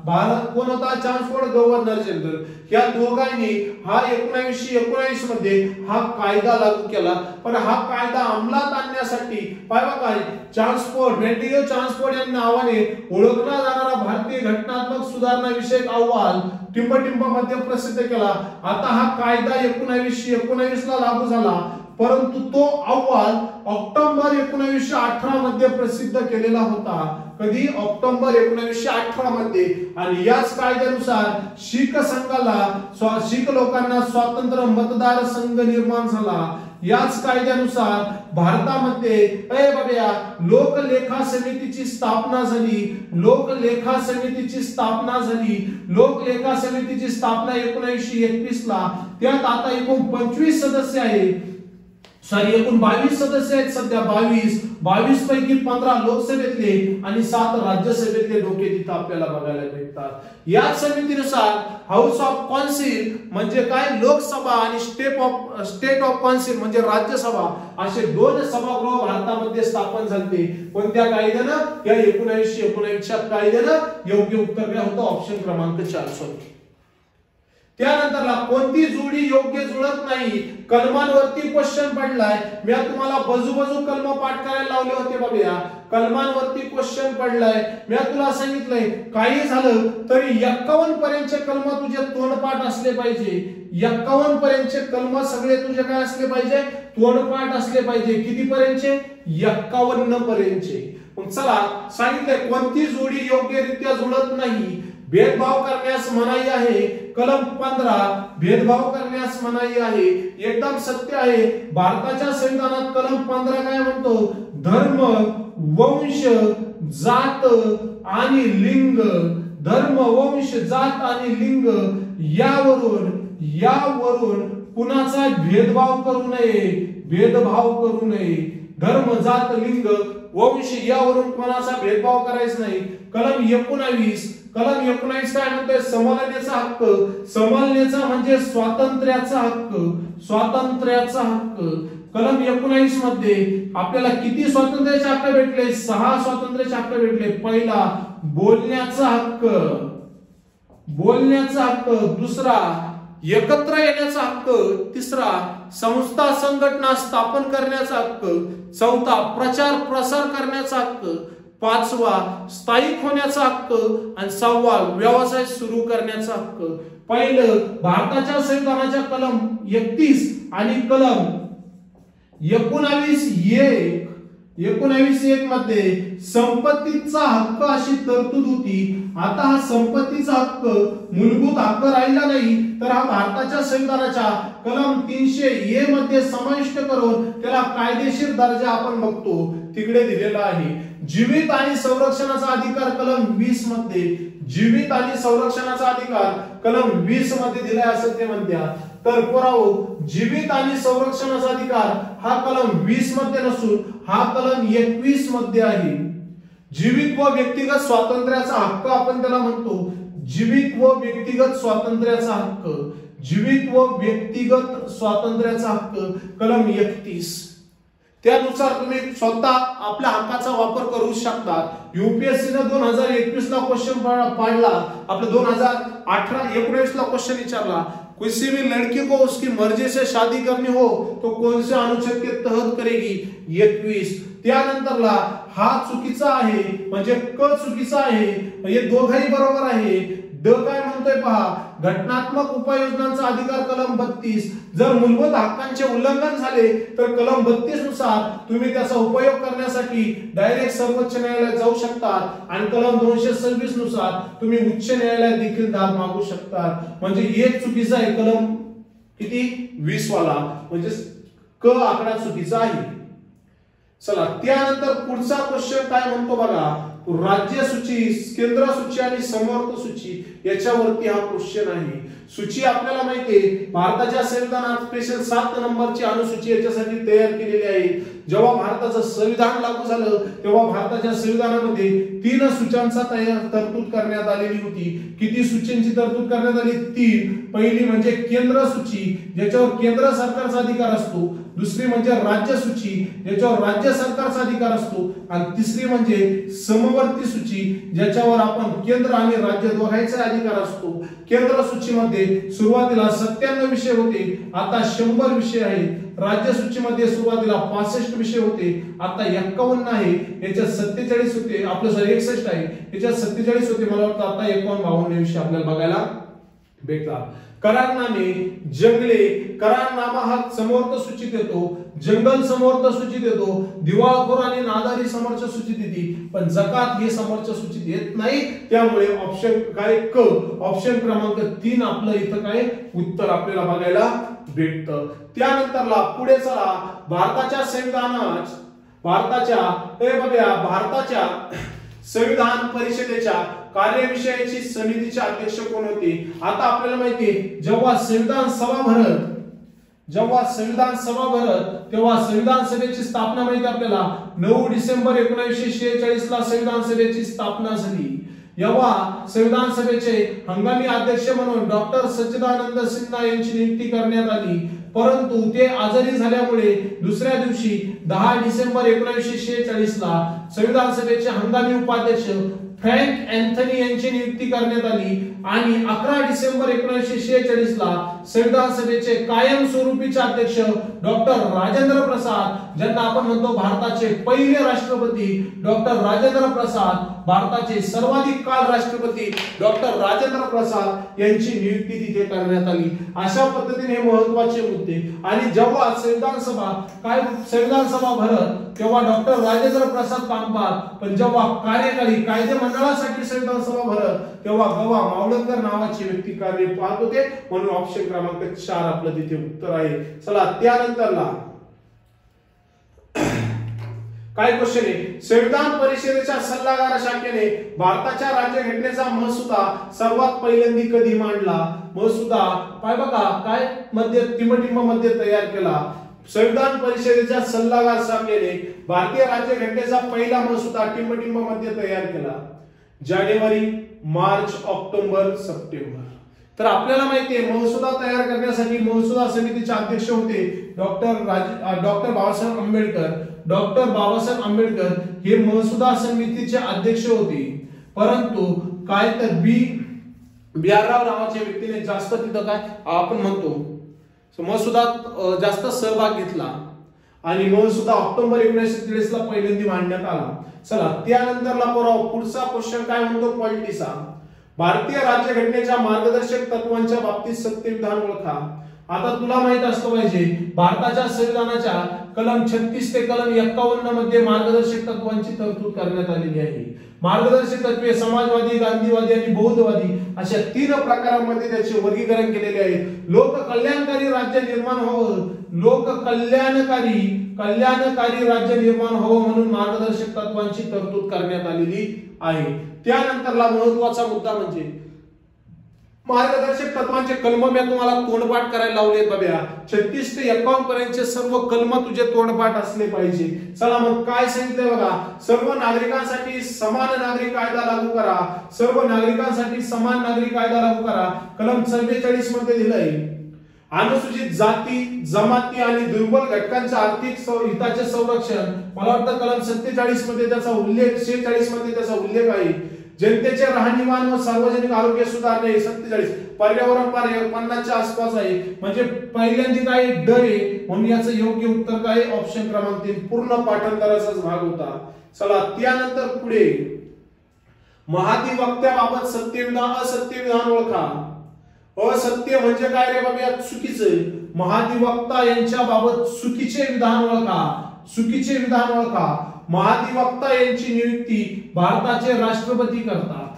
भारत कोण होता? Transport governor general. या दोघांनी हा 1919 मध्ये हा कायदा लागू केला. पण हा कायदा अंमलात आणण्यासाठी काय मॅन्टिग्यू ट्रान्सपोर्ट या नावाने ओळखला जाणारा भारतीय घटनात्मक सुधारणा विषयक अहवाल टिंबटिंबामध्ये प्रसिद्ध केला. आता हा कायदा 1919 ला लागू झाला, परंतु तो अहवाल ऑक्टोबर 1918 मध्ये प्रसिद्ध केलेला होता. कधी? ऑक्टोबर 1918 मध्ये. आणि याच कायद्यानुसार शीख लोकांना स्वतंत्र मतदार संघ निर्माण झाला. याच कायद्यानुसार भारतामध्ये लोकलेखा समितीची स्थापना झाली. 1921 ला. त्यात आता एकूण 25 सदस्य आहेत. एकूण 22 सदस्य आहेत सध्या. 22 पैकी 15 लोकसभेतले आणि 7 राज्यसभेतले डोके तिथे आपल्याला बघायला भेटतात. या समितीनुसार हाऊस ऑफ कौन्सिल म्हणजे काय? लोकसभा आणि स्टेट ऑफ कौन्सिल म्हणजे राज्यसभा, असे 2 सभागृह भारतामध्ये स्थापन झाले. कोणत्या कायद्यानं? या 1919 च्या कायद्यानं. योग्य उत्तर काय होतं? ऑप्शन क्रमांक 4. त्यानंतरला कोणती जोडी योग्य जुळत नाही? कलमांवरती क्वेश्चन पडलाय. मी तुम्हाला बाजू कलम पाठ करायला लावले होते बघूया. कलमांवरती क्वेश्चन पडलाय. मी तुला सांगितलंय काही झालं तरी 51 पर्यंतचे कलम तुझे तोंडपाठ असले पाहिजे. 51 पर्यंतचे कलम सगळे तुझे काय असले पाहिजे? तोंडपाठ असले पाहिजे. किती पर्यंतचे? 51 पर्यंतचे. मग चला सांगितलंय कोणती जोडी योग्यरित्या जुळत नाही. भेदभाव करण्यास मनाई आहे. कलम 15 भेदभाव करण्यास मनाई आहे. एकदम सत्य आहे. भारताच्या संविधानात कलम 15 काय म्हणतो? धर्म, वंश, जात आणि लिंग. धर्म, वंश, जात आणि लिंग यावरून कुणाचा भेदभाव करू नये. धर्म, जात, लिंग, वंश यावरून कोणाचा भेदभाव करायचा नाही. कलम 19 काय म्हणतोय? समलनेचा हक्क. समलनेचा म्हणजे स्वातंत्र्याचा हक्क. कलम 19 मध्ये आपल्याला किती स्वातंत्र्याचे हक्क भेटले? 6 स्वातंत्र्याचे हक्क भेटले. पहिला बोलण्याचा हक्क. दुसरा एकत्र येण्याचा हक्क. तिसरा संस्था संघटना स्थापन करण्याचा हक्क. चौथा प्रचार प्रसार करण्याचा हक्क. 5वा स्थायिक होण्याचा हक्क आणि 6वा व्यवसाय सुरू करण्याचा हक्क. पहिलं भारताच्या संविधानाच्या कलम 31 आणि कलम 19(1) मध्ये संपत्तीचा हक्क अशी तरतूद होती. आता हा संपत्तीचा हक्क मूलभूत हक्क राहिला नाही, तर हा भारताच्या संविधानाच्या कलम 300(a) मध्ये समाविष्ट करून त्याला कायदेशीर दर्जा आपण बघतो तिकडे दिलेला आहे. जीवित आणि संरक्षणाचा अधिकार कलम 20 मध्ये. जीवित आणि संरक्षणाचा अधिकार कलम 20 मध्ये दिलाय असं ते म्हणतात. तर पुरावो जीवित आणि संरक्षणाचा अधिकार हा कलम 20 मध्ये नसून हा कलम 21 मध्ये आहे. जीवित व व्यक्तिगत स्वातंत्र्याचा हक्क आपण त्याला म्हणतो. जीवित व व्यक्तिगत स्वातंत्र्याचा हक्क कलम 31. त्यानुसार तुम्ही स्वतः आपल्या हक्काचा वापर करू शकता. यूपीएससी ने 2021 ला क्वेश्चन पाडला, आपला 2019 ला क्वेश्चन विचारला. किसी भी लड़की को उसकी मर्जी से शादी करनी हो तो कोणत्या अनुच्छेद के तहत करेगी 21. त्यानंतरला हा चुकीचा आहे म्हणजे क चुकीचा आहे, हे दोघंही बरोबर आहे. ड काय म्हणतोय पहा, घटनात्मक उपाययोजनांचा अधिकार कलम 32. जर मूलभूत हक्कांचे उल्लंघन झाले तर कलम 32 नुसार तुम्ही त्याचा उपयोग करण्यासाठी डायरेक्ट सर्वोच्च न्यायालयात जाऊ शकता आणि कलम 226 नुसार तुम्ही उच्च न्यायालयात देखील दाद मागू शकता. म्हणजे एक चुकीचा आहे कलम किती 20 वाला, म्हणजे क आकडा चुकीचा आहे. चला त्यानंतर पुढचा क्वेश्चन काय म्हणतो बघा, राज्य सूची, केंद्र सूची आणि समवर्त सूची याच्यावरती हा क्वेश्चन आहे. सूची आपल्याला माहिती आहे भारताच्या संविधानात स्पेशल 7 नंबरची अनुसूची याच्यासाठी तयार केलेली आहे. जेव्हा भारताचं संविधान लागू झालं तेव्हा भारताच्या संविधानामध्ये 3 सूच्यांचा तरतूद करण्यात आलेली होती. किती सूच्यांची तरतूद करण्यात आली? 3. पहिली म्हणजे केंद्र सूची ज्याच्यावर केंद्र सरकारचा अधिकार असतो, दुसरी म्हणजे राज्य सूची ज्याच्यावर राज्य सरकारचा अधिकार असतो, आणि तिसरी म्हणजे समवर्ती सूची ज्याच्यावर आपण केंद्र आणि राज्य दोघांचा अधिकार असतो. केंद्र सूचीमध्ये सुरुवातीला 97 विषय होते, आता 100 विषय आहेत. राज्य सूचीमध्ये सुरुवातीला 65 विषय होते, आता 51 आहे. याच्यात 47 होते, आपलं 61 आहे, याच्यात 47 होते. मला वाटतं आता 51-52 विषय आपल्याला बघायला भेटला. करारनामे, जंगले, करारनामा हा समवर्त सूचीत येतो, जंगल समवर्त सूचीत येतो, दिवाळखोर आणि नादारी समवर्त सूचीत येते, पण जकात हे समवर्त सूचीत येत नाही. त्यामुळे ऑप्शन काय क, ऑप्शन क्रमांक 3 आपलं इथं काय उत्तर आपल्याला बघायला भेटतं. त्यानंतरला पुढे चला, भारताच्या संविधान परिषदेच्या कार्यविषयाची समितीचे अध्यक्ष कोण होते? आता आपल्याला माहिती आहे जेव्हा संविधान सभा भरत तेव्हा संविधान सभेची स्थापना माहिती आपल्याला 9 डिसेंबर 1946 ला संविधान सभेची स्थापना झाली. तेव्हा संविधान सभेचे हंगामी अध्यक्ष म्हणून डॉक्टर सच्चिदानंद सिन्हा यांची नियुक्ती करण्यात आली, परंतु ते आजारी झाल्यामुळे दुसऱ्या दिवशी 10 डिसेंबर 1946 ला संविधान सभेचे हंगामी उपाध्यक्ष फ्रँक अँथनी यांची नियुक्ती करण्यात आली आणि 11 डिसेंबर 1946 ला संविधान सभेचे कायमस्वरूपीचे अध्यक्ष डॉक्टर राजेंद्र प्रसाद, ज्यांना आपण म्हणतो भारताचे पहिले राष्ट्रपती डॉक्टर राजेंद्र प्रसाद, भारताचे सर्वाधिक काळ राष्ट्रपती डॉक्टर राजेंद्र प्रसाद यांची नियुक्ती तिथे करण्यात आली. अशा पद्धतीने हे महत्त्वाचे मुद्दे. आणि जेव्हा संविधान सभा भरत तेव्हा डॉक्टर राजेंद्र प्रसाद काम पाहत, पण जेव्हा कार्यकारी कायदे मंडळासाठी संविधान सभा भरत तेव्हा गवा मावळकर नावाची व्यक्ती कार्य पाहत होते, म्हणून ऑप्शन क्रमांक 4 आपलं तिथे उत्तर आहे. चला त्यानंतरला काय क्वेश्चन आहे, संविधान परिषदेच्या सल्लागार शाखेने भारताच्या राज्यघटनेचा मसुदा सर्वात पहिल्यांदा कधी मांडला? मसुदा पाय बघा काय मध्ये टिंबटिंब मध्ये तयार केला. संविधान परिषदेच्या सल्लागार शाखेने भारतीय राज्यघटनेचा पहिला मसुदा टिंबटिंब मध्ये तयार केला. जानेवारी, मार्च, ऑक्टोबर, सप्टेंबर. तर आपल्याला माहिती आहे मसुदा तयार करण्यासाठी मसुदा समितीचे अध्यक्ष होते डॉक्टर बाबासाहेब आंबेडकर. डॉक्टर बाबासाहेब आंबेडकर हे मसुदा समितीचे अध्यक्ष होते, परंतु काय तर बी आर राव नावाच्या व्यक्तीने जास्त तिथं काय आपण म्हणतो मसुदात जास्त सहभाग घेतला आणि मसुदा ऑक्टोबर 1943 ला पहिल्यांदा मांडण्यात आला. चला त्यानंतरला पुढचा क्वेश्चन काय म्हणतो, पॉलिटिसा. भारतीय राज्यघटनेच्या मार्गदर्शक तत्वांच्या बाबतीत सत्यविधान ओळखा. आता तुला माहित असलं पाहिजे भारताच्या संविधानाच्या कलम 36 ते कलम 51 मध्ये मार्गदर्शक तत्वांची तरतूद करण्यात आलेली आहे. मार्गदर्शक तत्वे समाजवादी, गांधीवादी आणि बौद्धवादी अशा 3 प्रकारांमध्ये त्याचे वर्गीकरण केलेले आहे. लोक कल्याणकारी राज्य निर्माण व्हावं, कल्याणकारी राज्य निर्माण व्हावं म्हणून मार्गदर्शक तत्वांची तरतूद करण्यात आलेली आहे. त्यानंतरला महत्त्वाचा मुद्दा म्हणजे मार्गदर्शक तत्वांचे कलम मी तुम्हाला तोंडपाठ करायला लावले बघा. 36 ते 51 पर्यंतचे सर्व कलम तुझे तोंडपाठ असले पाहिजे. चला मग काय सांगितलंय बघा, सर्व नागरिकांसाठी समान नागरिक कायदा लागू करा. सर्व नागरिकांसाठी समान नागरिक कायदा लागू करा. कलम 44 मध्ये दिलंय अनुसूचित जाती, जमाती आणि दुर्बल घटकांच्या आर्थिक हिताचे संरक्षण. मला वाटतं कलम 47 मध्ये त्याचा उल्लेख, 46 मध्ये त्याचा उल्लेख आहे. जनतेचे राहणीमान व सार्वजनिक आरोग्य सुधारणे 47, पर्यावरण 50च्या आसपास आहे, म्हणजे पहिल्यांदा काय ड आहे, म्हणून याचं योग्य उत्तर काय ऑप्शन क्रमांक 3 पूर्ण पाठांतराचाच भाग होता. चला त्यानंतर पुढे महाधिवक्त्याबाबत सत्य विधान असत्य विधान ओळखा. असत्य म्हणजे काय रे बाबा, चुकीचं. महाधिवक्ता यांच्या बाबत चुकीचे विधान ओळखा. चुकीचे विधान ओळखा. महाधिवक्ता यांची नियुक्ती भारताचे राष्ट्रपती करतात.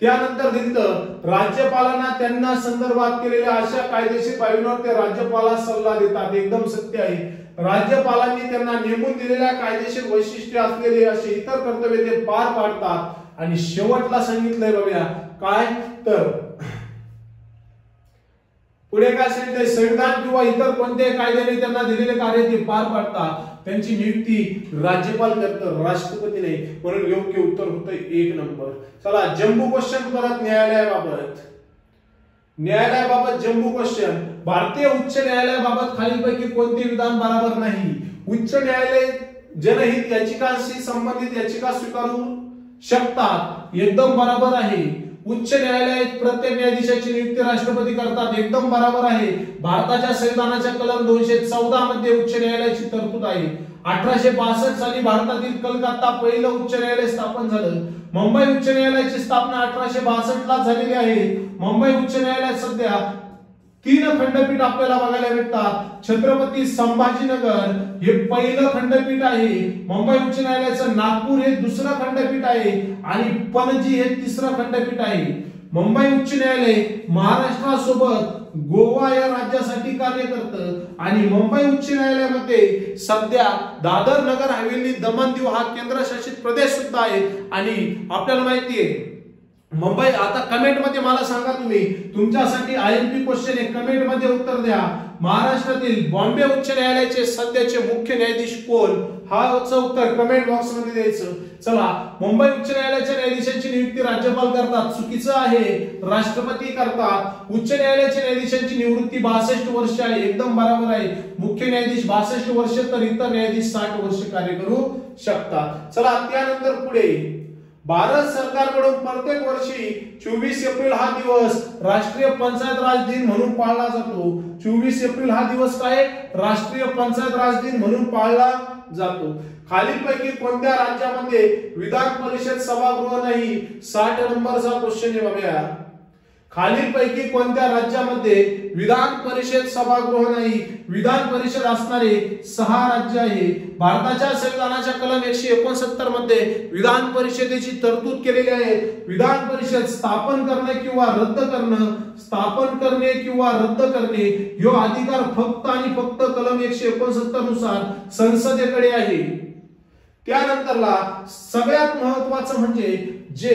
त्यानंतर दिलं राज्यपालांना त्यांना संदर्भात केलेल्या अशा कायदेशीर बाबींवर ते राज्यपालास सल्ला देतात. एकदम सत्य आहे. राज्यपालांनी त्यांना नेमून दिलेल्या कायदेशीर वैशिष्ट्ये असलेले असे इतर कर्तव्य ते पार पाडतात. आणि शेवटला सांगितलंय बघूया काय, तर पुढे काय सांगितलंय, संविधान किंवा इतर कोणत्याही कायद्याने त्यांना दिलेले कार्य ते पार पाडतात. त्यांची नियुक्ती राज्यपाल करतात, राष्ट्रपती नाही. म्हणून योग्य उत्तर होतं 1 नंबर. चला जम्बो क्वेश्चन परत न्यायालयाबाबत. न्यायालयाबाबत जम्बो क्वेश्चन. भारतीय उच्च न्यायालयाबाबत खालीलपैकी कोणते विधान बरोबर नाही. उच्च न्यायालय जनहित याचिकांशी संबंधित याचिका स्वीकारू शकतात. एकदम बरोबर आहे. उच्च न्यायालय प्रत्येक न्यायाधीशाची नियुक्ती राष्ट्रपती करतात. एकदम बरोबर आहे. भारताच्या संविधानाच्या कलम 214 मध्ये उच्च न्यायालयाची तरतूद आहे. 1862 साली भारतातील कलकत्ता पहिलं उच्च न्यायालय स्थापन झालं. मुंबई उच्च न्यायालयाची स्थापना 1862 ला झालेली आहे. मुंबई उच्च न्यायालयात सध्या 3 खंडपीठ आपल्याला बघायला भेटतात. छत्रपती संभाजीनगर हे पहिलं खंडपीठ आहे. मुंबई उच्च न्यायालयाचं नागपूर हे दुसरं खंडपीठ आहे आणि पणजी हे तिसरं खंडपीठ आहे. मुंबई उच्च न्यायालय महाराष्ट्रासोबत गोवा या राज्यासाठी कार्य करतं आणि मुंबई उच्च न्यायालयामध्ये सध्या दादर नगर हवेली दमण दीव हा केंद्रशासित प्रदेश सुद्धा आहे. आणि आपल्याला माहिती आहे मुंबई, आता कमेंट मध्ये मला सांगा तुम्ही, तुमच्यासाठी आयएमपी क्वेश्चन आहे, कमेंट मध्ये उत्तर द्या. महाराष्ट्रातील बॉम्बे उच्च न्यायालयाचे सध्याचे मुख्य न्यायाधीश कोण, हा उत्तर कमेंट बॉक्स मध्ये द्यायचं. चला मुंबई उच्च न्यायालयाच्या न्यायाधीशांची नियुक्ती राज्यपाल करतात. चुकीचं आहे. राष्ट्रपती करतात. उच्च न्यायालयाच्या न्यायाधीशांची निवृत्ती 62 वर्ष आहे. एकदम बरोबर आहे. मुख्य न्यायाधीश 62 वर्ष तर इतर न्यायाधीश 60 वर्ष कार्य करू शकतात. चला त्यानंतर पुढे भारत सरकारकडून प्रत्येक वर्षी 24 एप्रिल हा दिवस राष्ट्रीय पंचायत राज दिन म्हणून पाळला जातो. 24 एप्रिल हा दिवस काय राष्ट्रीय पंचायत राज दिन म्हणून पाळला जातो. खालीलपैकी कोणत्या राज्यामध्ये विधान परिषद सभागृह नाही. 60 नंबरचा क्वेश्चन आहे बघा. खालीलपैकी कोणत्या राज्यामध्ये विधान परिषद सभागृह नाही. विधान परिषद असणारे 6 राज्य आहे. भारताच्या संविधानाच्या कलम 169 मध्ये विधान परिषदेची तरतूद केलेली आहे. विधान परिषद स्थापन करणे किंवा रद्द करणं, स्थापन करणे किंवा रद्द करणे हा अधिकार फक्त आणि फक्त कलम 169 नुसार संसदेकडे आहे. त्यानंतरला सगळ्यात महत्त्वाचं म्हणजे जे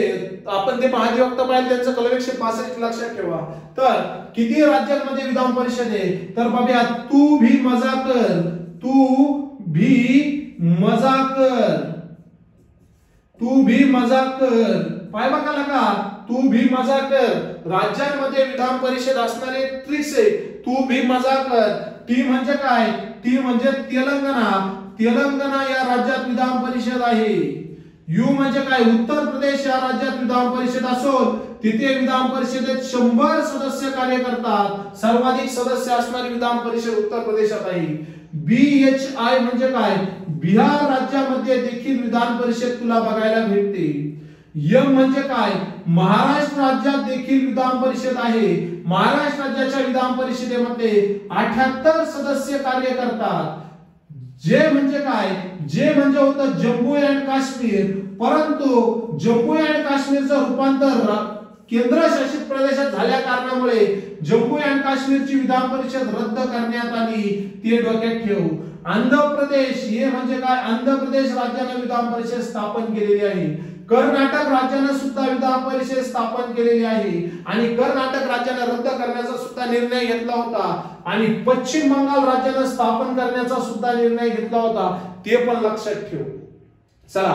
आपण ते महाधिवक्ता पाहिजे त्यांचं कलम 165 लक्षात ठेवा. तर किती राज्यांमध्ये विधान परिषद आहे, तर बाबा तू भी मजा कर, तू भी मजा कर, तू भी मजा कर. पाय बघा लगा, तू भी मजा कर. राज्यांमध्ये विधान परिषद असणारे ट्रिक्स आहे. तू भी मजा कर. टी म्हणजे काय, टी म्हणजे तेलंगणा. तेलंगणा या राज्यात विधान परिषद आहे. यू म्हणजे काय, उत्तर प्रदेश या राज्यात विधान परिषद असून तिथे विधान परिषदेत 100 सदस्य कार्य करतात. सर्वाधिक सदस्य असणारी विधान परिषद उत्तर प्रदेशात आहे. BHI म्हणजे काय, बिहार राज्यामध्ये देखील विधान परिषद तुला बघायला भेटते. एम म्हणजे काय, महाराष्ट्र राज्यात देखील विधान परिषद आहे. महाराष्ट्र राज्याच्या विधान परिषदेमध्ये 78 सदस्य कार्य करतात. जे म्हणजे काय, जे म्हणजे होतं जम्मू अँड काश्मीर, परंतु जम्मू अँड काश्मीरचं रूपांतर केंद्रशासित प्रदेशात झाल्या कारणामुळे जम्मू अँड काश्मीरची विधान परिषद रद्द करण्यात आली. ते डोक्यात ठेव. आंध्र प्रदेश हे म्हणजे काय, आंध्र प्रदेश राज्याने विधान परिषद स्थापन केलेली आहे. कर्नाटक राज्याने सुद्धा विधान परिषद स्थापन केलेली आहे आणि कर्नाटक राज्याने रद्द करण्याचा सुद्धा निर्णय घेतला होता आणि पश्चिम बंगाल राज्याने स्थापन करण्याचा सुद्धा निर्णय घेतला होता. ते पण लक्षात ठेव. चला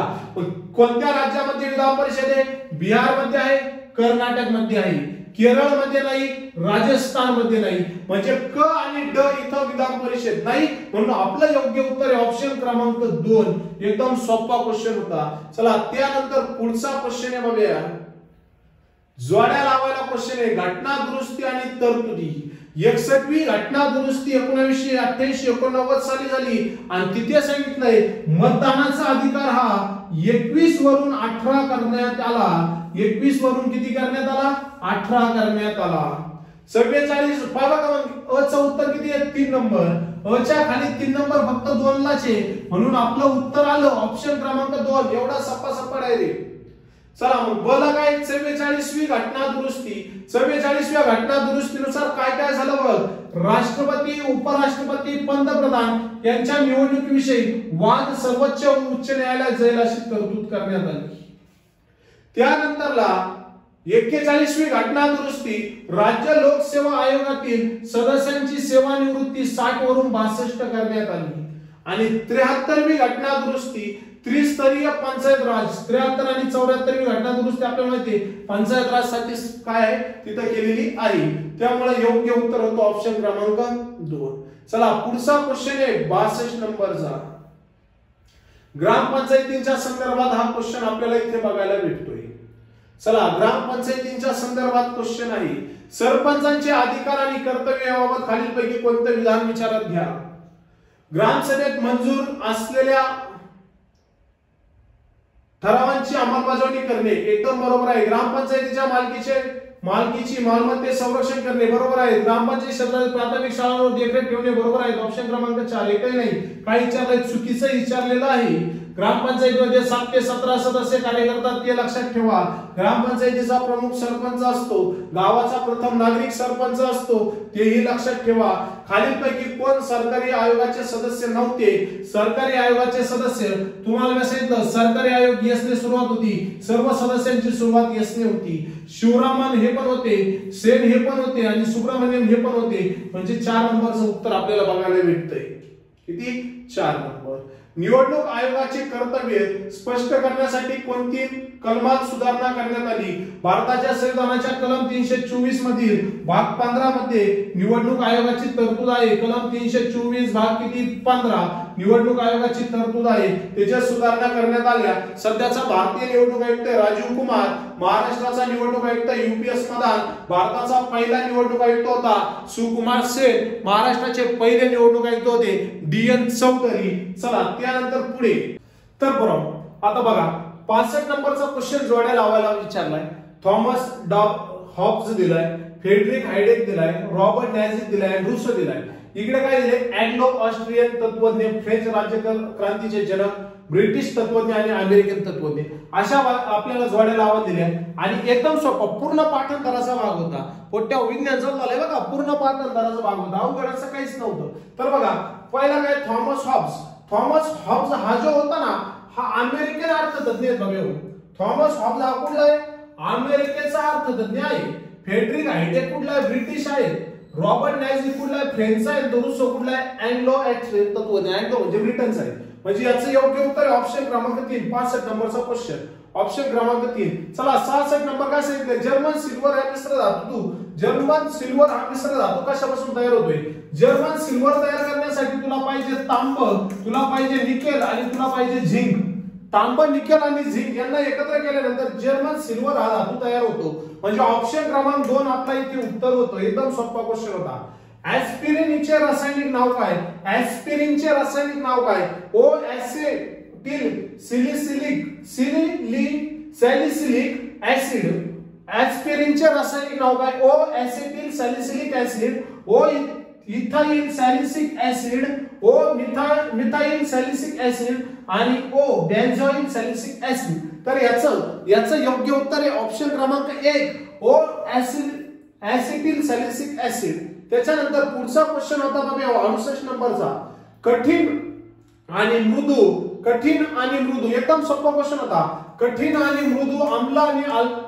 कोणत्या राज्यामध्ये विधान परिषद आहे, बिहार मध्ये आहे, कर्नाटक मध्ये आहे. केरळमध्ये नाही, राजस्थानमध्ये नाही, म्हणजे क आणि ड इथं विधान परिषद नाही, म्हणून आपलं योग्य उत्तर आहे ऑप्शन क्रमांक 2. एकदम सोपा क्वेश्चन होता. चला त्यानंतर पुढचा क्वेश्चन आहे बघूया. जोड्या लावायला क्वेश्चन आहे. घटना दुरुस्ती आणि तरतुदी. 61वी घटना दुरुस्ती 1988-89 साली झाली आणि तिथे सांगितलंय मतदानाचा अधिकार हा 21 वरून 18 करण्यात आला. 21 वरून किती करण्यात आला? 18 करण्यात आला. 44 पाहिलं का मग अ चं उत्तर किती आहे? 3 नंबर. अ च्या खाली 3 नंबर फक्त 2 लाच आहे, म्हणून आपलं उत्तर आलं ऑप्शन क्रमांक 2. एवढा सप्पा डायरेक्ट. चला मग बला काय 44वी घटना दुरुस्ती. 44व्या घटना दुरुस्तीनुसार काय काय झालं बघ. राष्ट्रपती, उपराष्ट्रपती, पंतप्रधान यांच्या निवडणुकीविषयी वाद सर्वोच्च व उच्च न्यायालयात जाईल अशी तरतूद करण्यात आली. त्यानंतरला 41वी घटना दुरुस्ती. राज्य लोकसेवा आयोगातील सदस्यांची सेवानिवृत्ती 60 वरून 62 करण्यात आली. आणि 73वी घटना दुरुस्ती. त्रिस्तरीय पंचायत राज. 73 आणि 74वी घटना दुरुस्ती आपल्याला माहिती आहे पंचायत राज साठी काय आहे तिथे केलेली आहे. त्यामुळे योग्य उत्तर होतो ऑप्शन क्रमांक 2. चला पुढचा क्वेश्चन आहे 62 नंबरचा. ग्रामपंचायतींच्या संदर्भात हा क्वेश्चन आपल्याला इथे बघायला भेटतोय. चला ग्रामपंचायतींच्या संदर्भात क्वेश्चन आहे. सरपंचांचे अधिकार आणि कर्तव्य याबाबत खालीलपैकी कोणते विधान विचारात घ्या. ग्रामसभेत मंजूर असलेल्या ठरावांची अंमलबजावणी करणे एकदम बरोबर आहे. ग्रामपंचायतीच्या मालकीची मालमत्ते संरक्षण करणे बरोबर आहे. ग्रामपंचायत क्षेत्रातील प्राथमिक शाळांवर देखरेख ठेवणे बरोबर आहे. ऑप्शन क्रमांक 4. एकही नाही, काही विचारलंय चुकीचं विचारलेलं आहे. ग्रामपंचायतीमध्ये 7 ते 17 सदस्य कार्य करतात ते लक्षात ठेवा. ग्रामपंचायतीचा प्रमुख सरपंच असतो. गावाचा प्रथम नागरिक सरपंच असतो तेही लक्षात ठेवा. खालीलपैकी कोण सरकारी आयोगाचे सदस्य नव्हते. सरकारी आयोगाचे सदस्य तुम्हाला मी सांगितलं सरकारी आयोग यसने सुरुवात होती. सर्व सदस्यांची सुरुवात यसने होती. शिवरामन हे पण होते, सेन हे पण होते आणि सुब्रमण्यम हे पण होते. म्हणजे 4 नंबरचं उत्तर आपल्याला बघायला भेटतंय. किती? 4 नंबर. निवडणूक आयोगाचे कर्तव्य स्पष्ट करण्यासाठी कोणती कलमात सुधारणा करण्यात आली. भारताच्या संविधानाच्या कलम 324 मधील भाग 15 मध्ये निवडणूक आयोगाची तरतूद आहे. कलम 324 भाग किती? 15 निवडणूक आयोगाची तरतूद आहे. त्याच्या सुधारणा करण्यात आल्या. सध्याचा भारतीय निवडणूक आयुक्त राजीव कुमार, महाराष्ट्राचा निवडणूक आयुक्त UPS मदान, भारताचा पहिला निवडणूक आयुक्त होता सुकुमार सेन, महाराष्ट्राचे पहिले निवडणूक आयुक्त होते DN चौधरी. चला त्यानंतर पुढे तर बरोबर आता बघा 65 नंबरचा क्वेश्चन जोड्या लावायला विचारलाय. थॉमस हॉब्स दिलाय, फ्रेडरिक हायडेक दिलाय, रॉबर्ट नॅझिक दिलाय, रूसो दिलाय. इकडे काय दिले? अँग्लो ऑस्ट्रियन तत्वज्ञ, फ्रेंच राज्यक्रांतीचे जनक, ब्रिटिश तत्वज्ञ आणि अमेरिकन तत्वज्ञ अशा आपल्याला जोड्या लावा दिल्या. आणि एकदम सोपा पूर्ण पाठांतराचा भाग होता. पोट्या विज्ञान जवळ झालंय बघा, पूर्ण पाठांतराचा भाग होता. अवघड असं काहीच नव्हतं. तर बघा पहिला काय थॉमस हॉब्स हा जो होता ना हा अमेरिकन अर्थतज्ञ आहे. बघा थॉमस हॉब्स हा कुठला आहे? अमेरिकेचा अर्थतज्ञ आहे. फ्रेडरिक हायडेक कुठला आहे? ब्रिटिश आहे. रॉबर्ट नॅझिक कुठला आहे? फ्रेंच आहे. रूसो कुठला आहे? Anglo Austrian तत्वज्ञ. अँग्लो म्हणजे ब्रिटनचा आहे. म्हणजे याचं योग्य उत्तर ऑप्शन क्रमांक 3. 65 नंबरचा क्वेश्चन ऑप्शन क्रमांक 3. चला 66 नंबर काय सांगितलं? जर्मन सिल्वर हा मिश्र धातू. जर्मन सिल्वर हा मिश्र धातू कशापासून तयार होतोय? जर्मन सिल्वर तयार करण्यासाठी तुला पाहिजे तांब, तुला पाहिजे निकेल आणि तुला पाहिजे झिंक. तांब, निकेल आणि झिंक यांना एकत्र केल्यानंतर जर्मन सिल्वर हा धातू तयार होतो. म्हणजे ऑप्शन क्रमांक 2 आपला इथे उत्तर होतं. एकदम सोपा क्वेश्चन होता. ऍस्पिरिनचे रासायनिक नाव काय? ऍस्पिरिनचे रासायनिक नाव काय? ओ ऍसिटिल सॅलिसिलिक ऍसिड. ऍस्पिरिनचे रासायनिक नाव काय? ओ ऍसिटिल सॅलिसिलिक ऍसिड, ओ इथाइल सॅलिसिक ऍसिड, ओ मिथाइल सॅलिसिक ऍसिड आणि ओ बेन्झोइल सॅलिसिक ऍसिड. तर याचं योग्य उत्तर आहे ऑप्शन क्रमांक 1 ओ ऍसिटिल सॅलिसिक ऍसिड. त्याच्यानंतर पुढचा क्वेश्चन होता बघा 68 नंबरचा. कठीण आणि मृदू एकदम सोपा क्वेश्चन होता. कठीण आणि मृदू, आम्ल आणि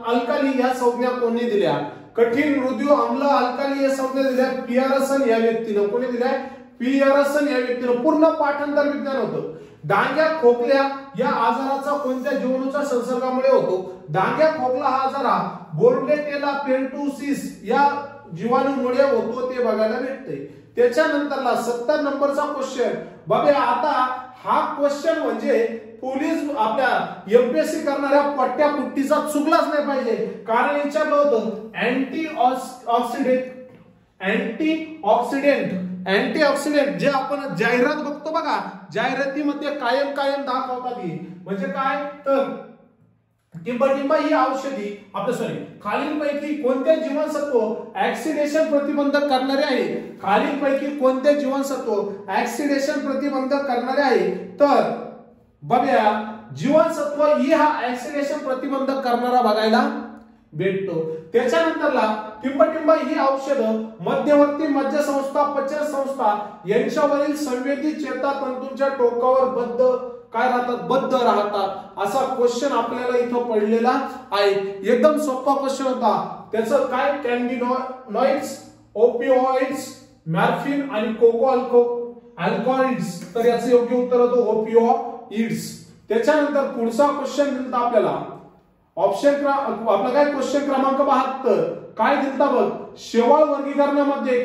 अल्काली या संज्ञा कोणी दिल्या? कठीण, मृदू, आम्ल, अल्काली या संज्ञा दिल्या पियर्सन या व्यक्तीने. कोणी दिल्या? पियर्सन या व्यक्तीने. पूर्ण पाठांतर विज्ञान होतं. डांग्या खोकल्या या आजाराचा कोणत्या जीवाणूच्या संसर्गामुळे होतो? डांग्या खोकला हा आजार हा बोर्डेटेला पेर्टुसिस या जीवाणूमुळे होतो ते बघायला भेटते. त्याच्यानंतरला 70 नंबरचा क्वेश्चन बाबा, आता हा क्वेश्चन म्हणजे पोलीस आपल्या एमपीएससी करणाऱ्या पट्ट्यापुट्टीचा चुकलाच नाही पाहिजे, कारण याच्यात होतं अँटीऑक्सिडेंट जे आपण जाहिरात बघतो बघा, जाहिरातीमध्ये कायम दाखवतात. म्हणजे काय तर टिंबटिंब ही औषधी खालीलपैकी कोणत्या जीवनसत्व ऑक्सिडेशन प्रतिबंधक करणारे आहे? खालीलपैकी कोणते जीवनसत्व ऑक्सिडेशन प्रतिबंधक करणारे आहे? तर बघा, जीवनसत्व ई हा ऑक्सिडेशन प्रतिबंधक करणारा बघायला भेटतो. त्याच्यानंतरला टिंबटिंब ही औषध मध्यवर्ती मज्जासंस्था पचन संस्था यांच्यावरील संवेदी चेतातंतूंच्या टोकावर बद्ध राहतात असा क्वेश्चन आपल्याला इथं पडलेला आहे. एकदम सोपा क्वेश्चन होता. त्याचं काय? कॅन्डिनॉइड्स, ओपिओइड्स, मॉर्फिन आणि कोको अल्कॉइड्स. तर याचं योग्य उत्तर होतं ओपिओइड्स. त्याच्यानंतर पुढचा क्वेश्चन दिलता आपल्याला आपला काय क्वेश्चन क्रमांक 72 काय दिलता बघ, शेवाळ वर्गीकरणामध्ये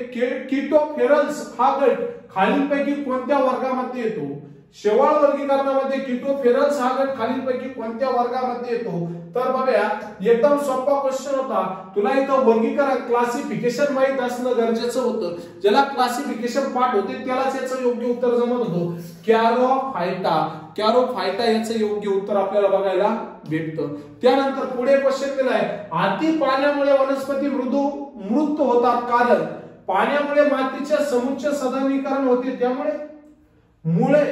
कीटोफेरल्स हा गट खालीलपैकी कोणत्या वर्गामध्ये येतो? शेवाळ वर्गीकरणामध्ये कीटोफेरल्स हा गट खालीलपैकी कोणत्या वर्गामध्ये येतो? तर बघा, एकदम सोपा क्वेश्चन होता. तुला इथं वर्गीकरण क्लासिफिकेशन माहित असणं गरजेचं होतं. ज्याला क्लासिफिकेशन पाठ होते त्यालाच याचं योग्य उत्तर जमत होतं. कॅरोफायटा याचं योग्य उत्तर आपल्याला बघायला भेटतं. त्यानंतर पुढे क्वेश्चन दिलाय, अति पाण्यामुळे वनस्पती मृत होतात कारण पाण्यामुळे मातीचे समुच्चय सदनीकरण होते, त्यामुळे मुळे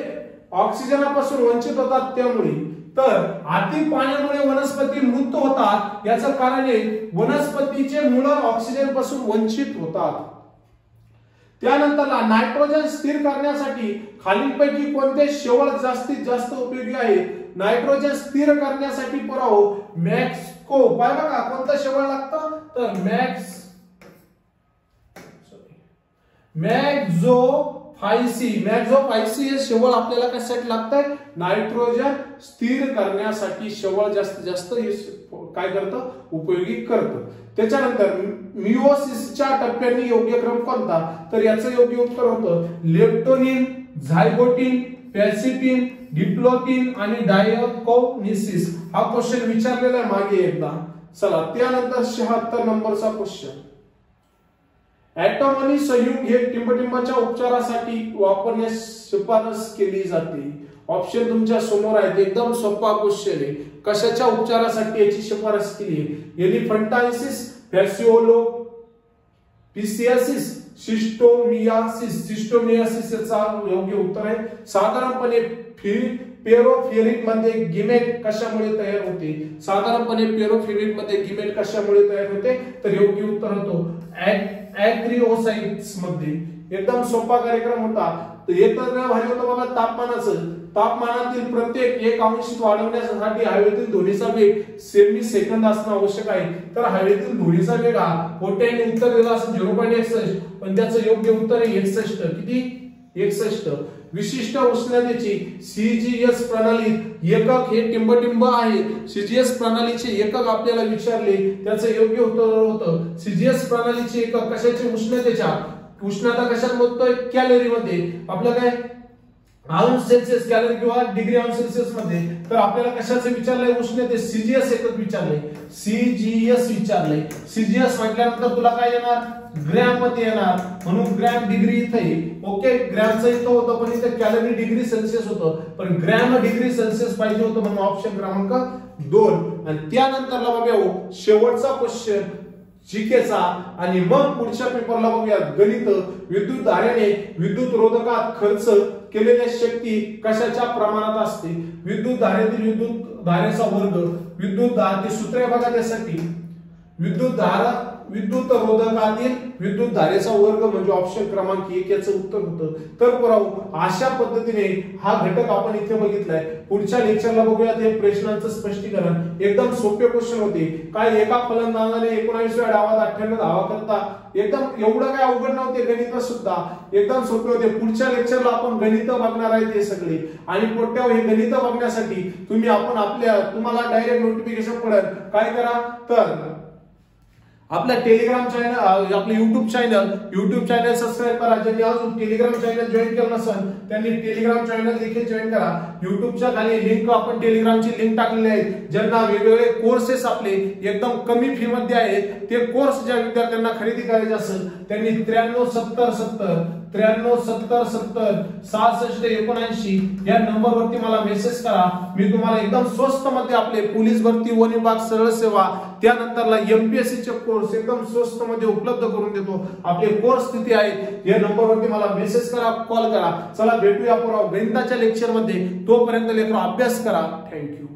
ऑक्सिजनापासून वंचित होतात, त्यामुळे. तर अति पाण्यामुळे वनस्पती मृत होतात याचं कारण आहे वनस्पतीचे मुळं ऑक्सिजन पासून वंचित होतात. त्यानंतरला नायट्रोजन स्थिर करण्यासाठी खालीलपैकी कोणते शेवाळ जास्तीत जास्त उपयोगी आहे? नायट्रोजन स्थिर करण्यासाठी पुरावो मॅक्सको. बघा कोणता शेवाळ लागतं? तर मॅक्झोफायसी हे शेवाळ आपल्याला कशासाठी लागतंय? नायट्रोजन स्थिर करण्यासाठी शेवाळ जास्तीत जास्त काय करतं? उपयोगी करतं. त्याच्यानंतर मिओसिसच्या टप्प्यांनी योग्य क्रम कोणता? तर याचं योग्य उत्तर होतं लेप्टोनिन, झायगोटिन, पॅसिपिन, डिप्लोकिन आणि डायकोनिसिस. हा क्वेश्चन विचारलेला आहे मागे एकदा. चला त्यानंतर 76 नंबरचा क्वेश्चन, ऍटॉम आणि संयुग हे टिंबटिंबाच्या उपचारासाठी वापरण्यास शिफारस केली जाते. ऑप्शन तुमच्या समोर आहेत. एकदम सोपा क्वेश्चन आहे. कशाच्या उपचारासाठी याची शिफारस केली आहे? एलिफंटायसिस, पिसियासिस, सिस्टोमियासिस याचा योग्य उत्तर आहे. साधारणपणे पेरोफेरिक मध्ये गिमेट कशामुळे तयार होते? साधारणपणे पेरोफेरिक मध्ये गिमेट कशामुळे तयार होते? तर योग्य उत्तर होतो ऍक्रिओसाइट्स मध्ये. एकदम सोपा कार्यक्रम होता. येतं भारी होतं बघा तापमानाचं. तापमानातील प्रत्येक 1 अंश वाढवण्यासाठी हवेतील धुळीचा वेग सेकंद असणं आवश्यक आहे. तर हवेतील धुळीचा वेग हा कोट्याने उत्तर दिला असं 0.61, पण त्याचं योग्य उत्तर आहे 61. किती? 61. विशिष्ट उष्णतेची सीजीएस प्रणाली एकक हे टिंबटिंब आहे. सीजीएस प्रणालीचे एकक आपल्याला विचारले, त्याचं योग्य उत्तर होतं सीजीएस प्रणालीचे एकक कशाचे? उष्णतेच्या. उष्णता कशात मोजतोय? कॅलरी मध्ये. आपलं काय अंश सेल्सिअस कॅलरी किंवा डिग्री अंश सेल्सिअस मध्ये. तर आपल्याला कशाचं विचारलंय? उष्णते सीजीएस एकक विचारलंय. सीजीएस विचारलंय. सीजीएस म्हटल्यानंतर तुला काय येणार? ग्रॅम मध्ये येणार, म्हणून ग्रॅम डिग्री इथे. ओके, ग्रॅमचं इथं होतं पण इथे कॅलरी डिग्री सेल्सिअस होतं, पण ग्रॅम डिग्री सेल्सिअस पाहिजे होतं म्हणून ऑप्शन क्रमांक 2. आणि त्यानंतरला बघूया शेवटचा क्वेश्चन जीकेचा, आणि मग पुढच्या पेपरला बघूया गणित. विद्युत धारेने विद्युत रोधकात खर्च केलेल्या शक्ती कशाच्या प्रमाणात असते? विद्युत धारेतील विद्युत धारेचा वर्ग. विद्युत धार ते सूत्र बघा त्यासाठी. विद्युत रोधकातील विद्युत धारेचा वर्ग म्हणजे ऑप्शन क्रमांक 1 याचं उत्तर होतं. तर पुरावा अशा पद्धतीने हा घटक आपण इथे बघितलाय. पुढच्या लेक्चरला बघूयात हे प्रश्नांचं स्पष्टीकरण. एकदम सोपे क्वेश्चन होते. काय एका फलंदाजाने 19 वेळा डावात 98 धावा करता. एकदम एवढं काय अवघड नव्हते. गणित सुद्धा एकदम सोपे होते. पुढच्या लेक्चरला आपण गणित बघणार आहे ते सगळे. आणि पोट्यावर हे गणित बघण्यासाठी तुम्हाला डायरेक्ट नोटिफिकेशन पडेल. काय करा तर आपला टेलिग्राम चॅनल, आपलं युट्यूब चॅनल सबस्क्राईब करा. ज्यांनी अजून टेलिग्राम चॅनल जॉईन केलं नसेल त्यांनी टेलिग्राम चॅनल देखील जॉईन करा. युट्यूबच्या खाली लिंक, आपण टेलिग्रामची लिंक टाकलेली आहे. ज्यांना वेगवेगळे कोर्सेस आपले एकदम कमी फी मध्ये आहेत, ते कोर्स ज्या विद्यार्थ्यांना खरेदी करायचे असेल त्यांनी 9370706779 या नंबरवरती मला मेसेज करा. मी तुम्हाला एकदम स्वस्त मध्ये आपले पोलीस भरती, वन विभाग, सरळ सेवा, त्यानंतरला MPSC चे कोर्स एकदम स्वस्त मध्ये उपलब्ध करून देतो. आपले कोर्स तिथे आहेत. या नंबरवरती मला मेसेज करा, कॉल करा. चला भेटूया पुन्हा गणिताच्या लेक्चर मध्ये. तोपर्यंत लेकरं अभ्यास करा. थँक्यू.